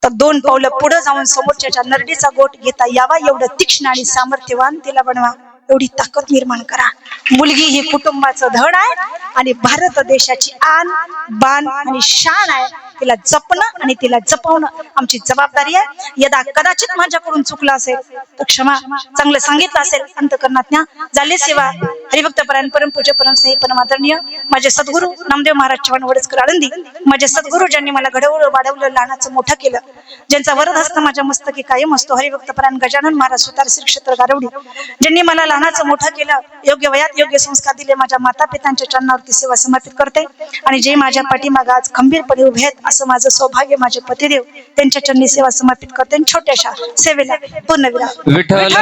Speaker 2: तर 2 पावलं पुढे जाऊन समोरच्या नरडीचा गोट घेता यावा एवढं तीक्ष्ण आणि सामर्थ्यवान तिला बनवा. एवढी ताकद निर्माण करा. मुलगी ही कुटुंबाचं धड आहे आणि भारत देशाची आन बान आणि शान आहे. तिला जपणं आणि तिला जपवणं आमची जबाबदारी आहे. यदा कदाचित माझ्याकडून चुकलं असेल तर क्षमा. चांगलं सांगितलं असेल अंतकरणात न्या. झाली सेवा. हरिभक्त परायण परमपूज्य परमस्नेही परमादरणीय माझे सद्गुरू नामदेव महाराज चव्हाण वडसकर आळंदी, माझे सद्गुरू ज्यांनी मला घडवलं, वाढवलं, लहानाचं मोठं केलं, ज्यांचा वरदहस्त माझ्या मस्तकी कायम असतो, हरिभक्त परायण गजानन महाराज सुतार श्री क्षेत्र गारवडी, ज्यांनी मला लहानाचं मोठं केलं, योग्य वयात योग्य संस्कार दिले, माझ्या माता पित्यांच्या चरणावरती सेवा समर्पित करते. आणि जे माझ्या पाठीमागे आज खंबीरपणे उभे आहेत असं माझं सौभाग्य, माझे पतिदेव, त्यांच्या चरणी सेवा समर्पित करते. छोट्याशा सेवेला पूर्णविराम.
Speaker 3: विठ्ठल.